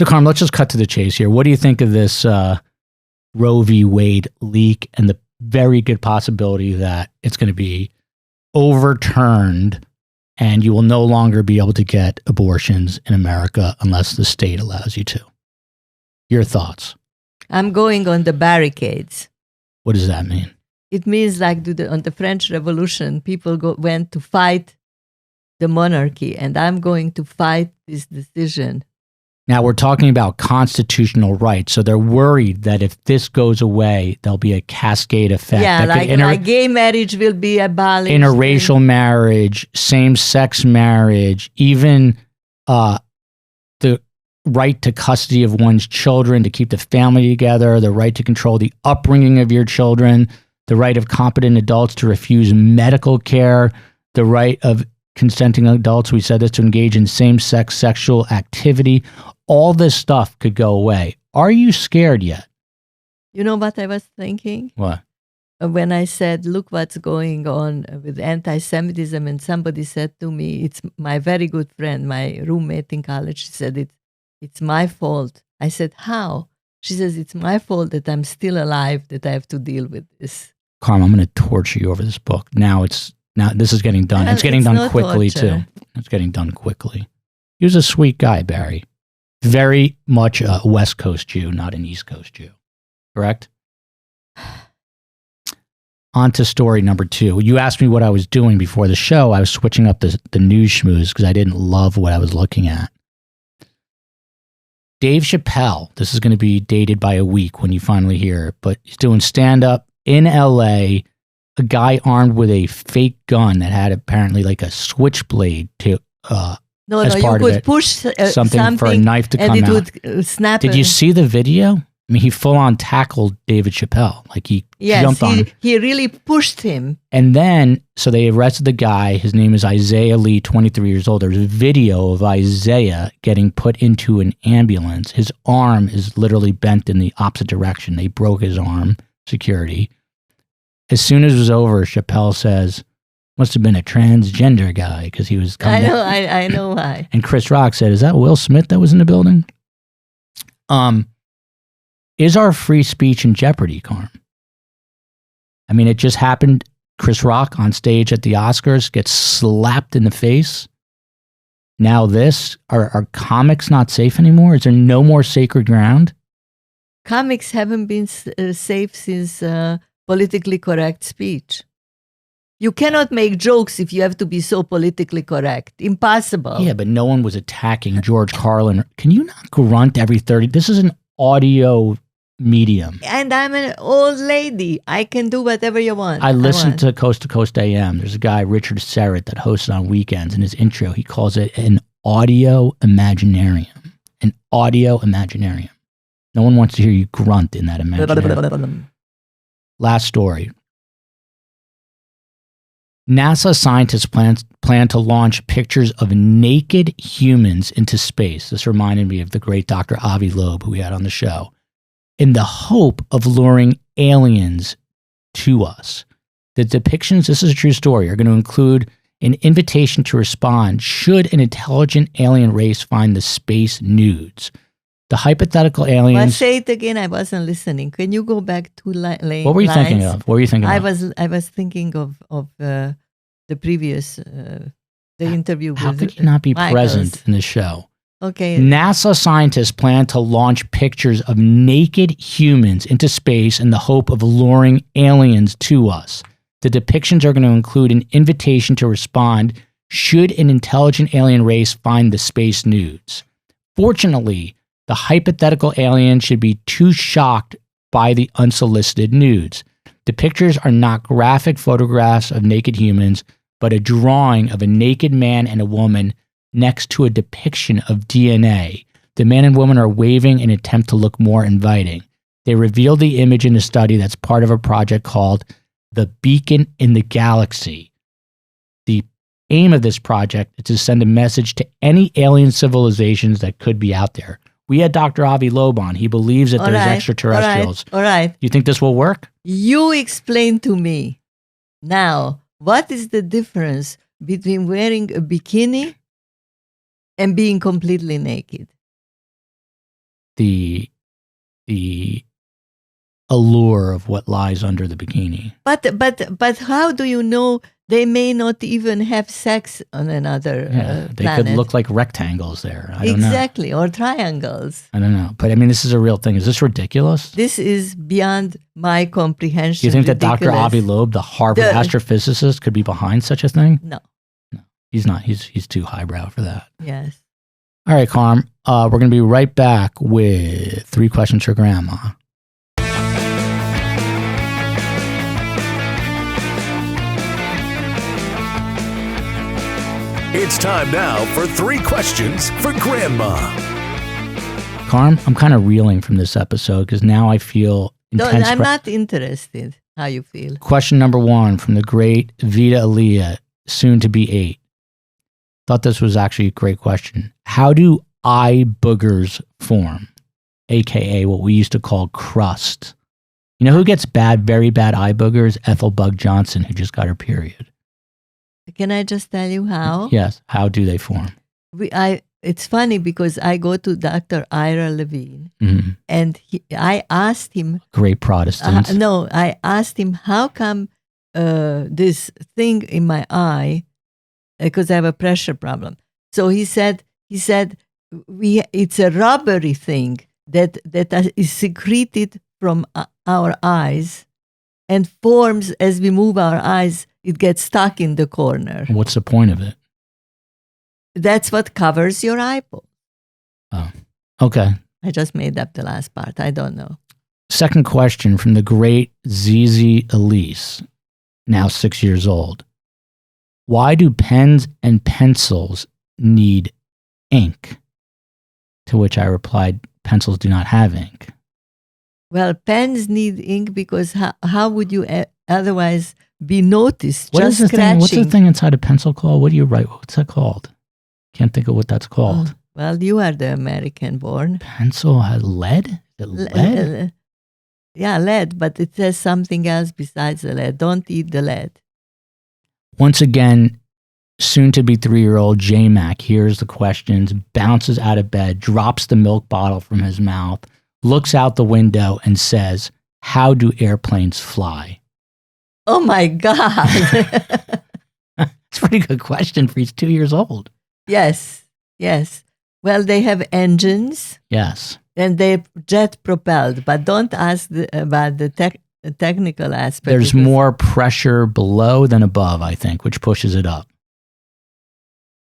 Carm, let's just cut to the chase here. What do you think of this Roe v. Wade leak and the very good possibility that it's going to be overturned and you will no longer be able to get abortions in America unless the state allows you to? Your thoughts? I'm going on the barricades. What does that mean? It means like on the French Revolution, people went to fight the monarchy, and I'm going to fight this decision. Now, we're talking about constitutional rights, so they're worried that if this goes away, there'll be a cascade effect. Yeah, like gay marriage will be abolished. Interracial marriage, same-sex marriage, even the right to custody of one's children, to keep the family together, the right to control the upbringing of your children, the right of competent adults to refuse medical care, the right of consenting adults, we said this, to engage in same-sex sexual activity. All this stuff could go away. Are you scared yet? You know what I was thinking? What? When I said, look what's going on with anti-Semitism, and somebody said to me, it's my very good friend, my roommate in college, she said, it's my fault. I said, how? She says, it's my fault that I'm still alive, that I have to deal with this. Carm, I'm going to torture you over this book. Now this is getting done. Well, it's getting done quickly, torture. too. It's getting done quickly. He was a sweet guy, Barry. Very much a West Coast Jew, not an East Coast Jew. Correct? On to story number 2. You asked me what I was doing before the show. I was switching up the news schmooze because I didn't love what I was looking at. Dave Chappelle, this is going to be dated by a week when you finally hear it, but he's doing stand-up in LA. A guy armed with a fake gun that had apparently like a switchblade to as part you of could it, push something for a knife to come and it out. would snap. Did you see the video? I mean, he full on tackled David Chappelle. Like he jumped on him. He really pushed him. And then, so they arrested the guy. His name is Isaiah Lee, 23 years old. There's a video of Isaiah getting put into an ambulance. His arm is literally bent in the opposite direction. They broke his arm, security. As soon as it was over, Chappelle says, must have been a transgender guy because he was coming I know why. And Chris Rock said, is that Will Smith that was in the building? Is our free speech in jeopardy, Carm? I mean, it just happened. Chris Rock on stage at the Oscars gets slapped in the face. Now this, are comics not safe anymore? Is there no more sacred ground? Comics haven't been safe since politically correct speech. You cannot make jokes if you have to be so politically correct. Impossible. Yeah, but no one was attacking George Carlin. Can you not grunt every 30? This is an audio medium. And I'm an old lady. I can do whatever you want. I listen to Coast AM. There's a guy, Richard Serrett, that hosts on weekends. In his intro, he calls it an audio imaginarium. An audio imaginarium. No one wants to hear you grunt in that imaginarium. Last story. NASA scientists plan to launch pictures of naked humans into space. This reminded me of the great Dr. Avi Loeb, who we had on the show, in the hope of luring aliens to us. The depictions, this is a true story, are going to include an invitation to respond should an intelligent alien race find the space nudes. The hypothetical aliens... Well, say it again, I wasn't listening. Can you go back to lines? What were you thinking of? I was thinking of the previous, the interview with How could you not be Michaels. Present in the show? Okay. NASA scientists plan to launch pictures of naked humans into space in the hope of luring aliens to us. The depictions are going to include an invitation to respond should an intelligent alien race find the space nudes. Fortunately, the hypothetical alien should be too shocked by the unsolicited nudes. The pictures are not graphic photographs of naked humans, but a drawing of a naked man and a woman next to a depiction of DNA. The man and woman are waving in an attempt to look more inviting. They revealed the image in a study that's part of a project called The Beacon in the Galaxy. The aim of this project is to send a message to any alien civilizations that could be out there. We had Dr. Avi Loeb on. He believes that there's extraterrestrials. All right. You think this will work? You explain to me now, what is the difference between wearing a bikini and being completely naked? The allure of what lies under the bikini. But how do you know they may not even have sex on another They planet? could look like rectangles there. I don't know. Exactly, or triangles. I don't know. But I mean, this is a real thing. Is this ridiculous? This is beyond my comprehension. Do you think that Dr. Ridiculous. Avi Loeb, the Harvard astrophysicist, could be behind such a thing? No. He's not. He's too highbrow for that. Yes. All right, Carm. We're going to be right back with 3 questions for Grandma. It's time now for 3 questions for Grandma. Carm, I'm kind of reeling from this episode because now I feel intense. I'm not interested how you feel. Question number 1 from the great Vita Aaliyah, soon to be 8. Thought this was actually a great question. How do eye boogers form? AKA what we used to call crust. You know who gets very bad eye boogers? Ethel Bug Johnson, who just got her period. Can I just tell you how? Yes. How do they form? It's funny because I go to Dr. Ira Levine, and I asked him. Great Protestant. I asked him, how come this thing in my eye, because I have a pressure problem. So he said it's a rubbery thing that is secreted from our eyes and forms as we move our eyes. It gets stuck in the corner. What's the point of it? That's what covers your eyeball. Oh, okay. I just made up the last part. I don't know. Second question from the great Zizi Elise, now 6 years old. Why do pens and pencils need ink? To which I replied, pencils do not have ink. Well, pens need ink because how would you otherwise be noticed? What just is the scratching. thing? What's the thing inside a pencil called? What do you write? What's that called? Can't think of what that's called. Well, you are the American born. Pencil has lead? Is it lead? Yeah, lead, but it says something else besides the lead. Don't eat the lead. Once again, soon-to-be 3-year-old J-Mac hears the questions, bounces out of bed, drops the milk bottle from his mouth, looks out the window and says, how do airplanes fly? Oh my God. It's a pretty good question for he's 2 years old. Yes. Well, they have engines. Yes. And they're jet propelled, but don't ask about the technical aspect. There's more pressure below than above, I think, which pushes it up.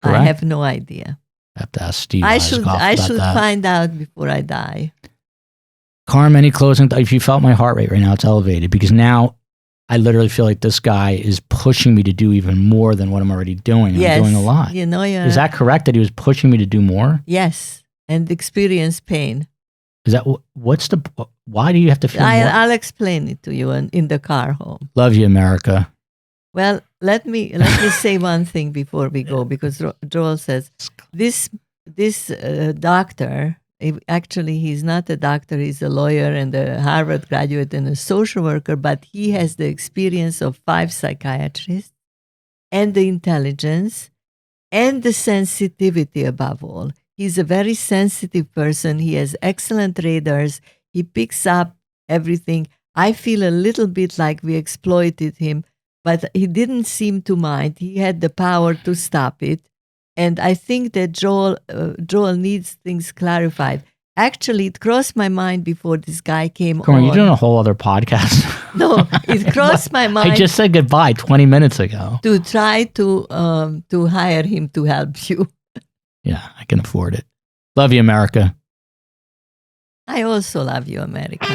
Correct? I have no idea. I have to ask Steve. I should find out before I die. Carm, any closing? If you felt my heart rate right now, it's elevated because now I literally feel like this guy is pushing me to do even more than what I'm already doing. Yes, I'm doing a lot. You know, is that correct that he was pushing me to do more? Yes, and experience pain. Is that why do you have to feel more? I'll explain it to you in the car home. Love you, America. Well, let me say one thing before we go, because Joel says this doctor. Actually, he's not a doctor. He's a lawyer and a Harvard graduate and a social worker, but he has the experience of 5 psychiatrists and the intelligence and the sensitivity above all. He's a very sensitive person. He has excellent radars. He picks up everything. I feel a little bit like we exploited him, but he didn't seem to mind. He had the power to stop it. And I think that Joel needs things clarified. Actually, it crossed my mind before this guy came on. You're doing a whole other podcast. No, it crossed my mind. I just said goodbye 20 minutes ago. To try to hire him to help you. Yeah, I can afford it. Love you, America. I also love you, America.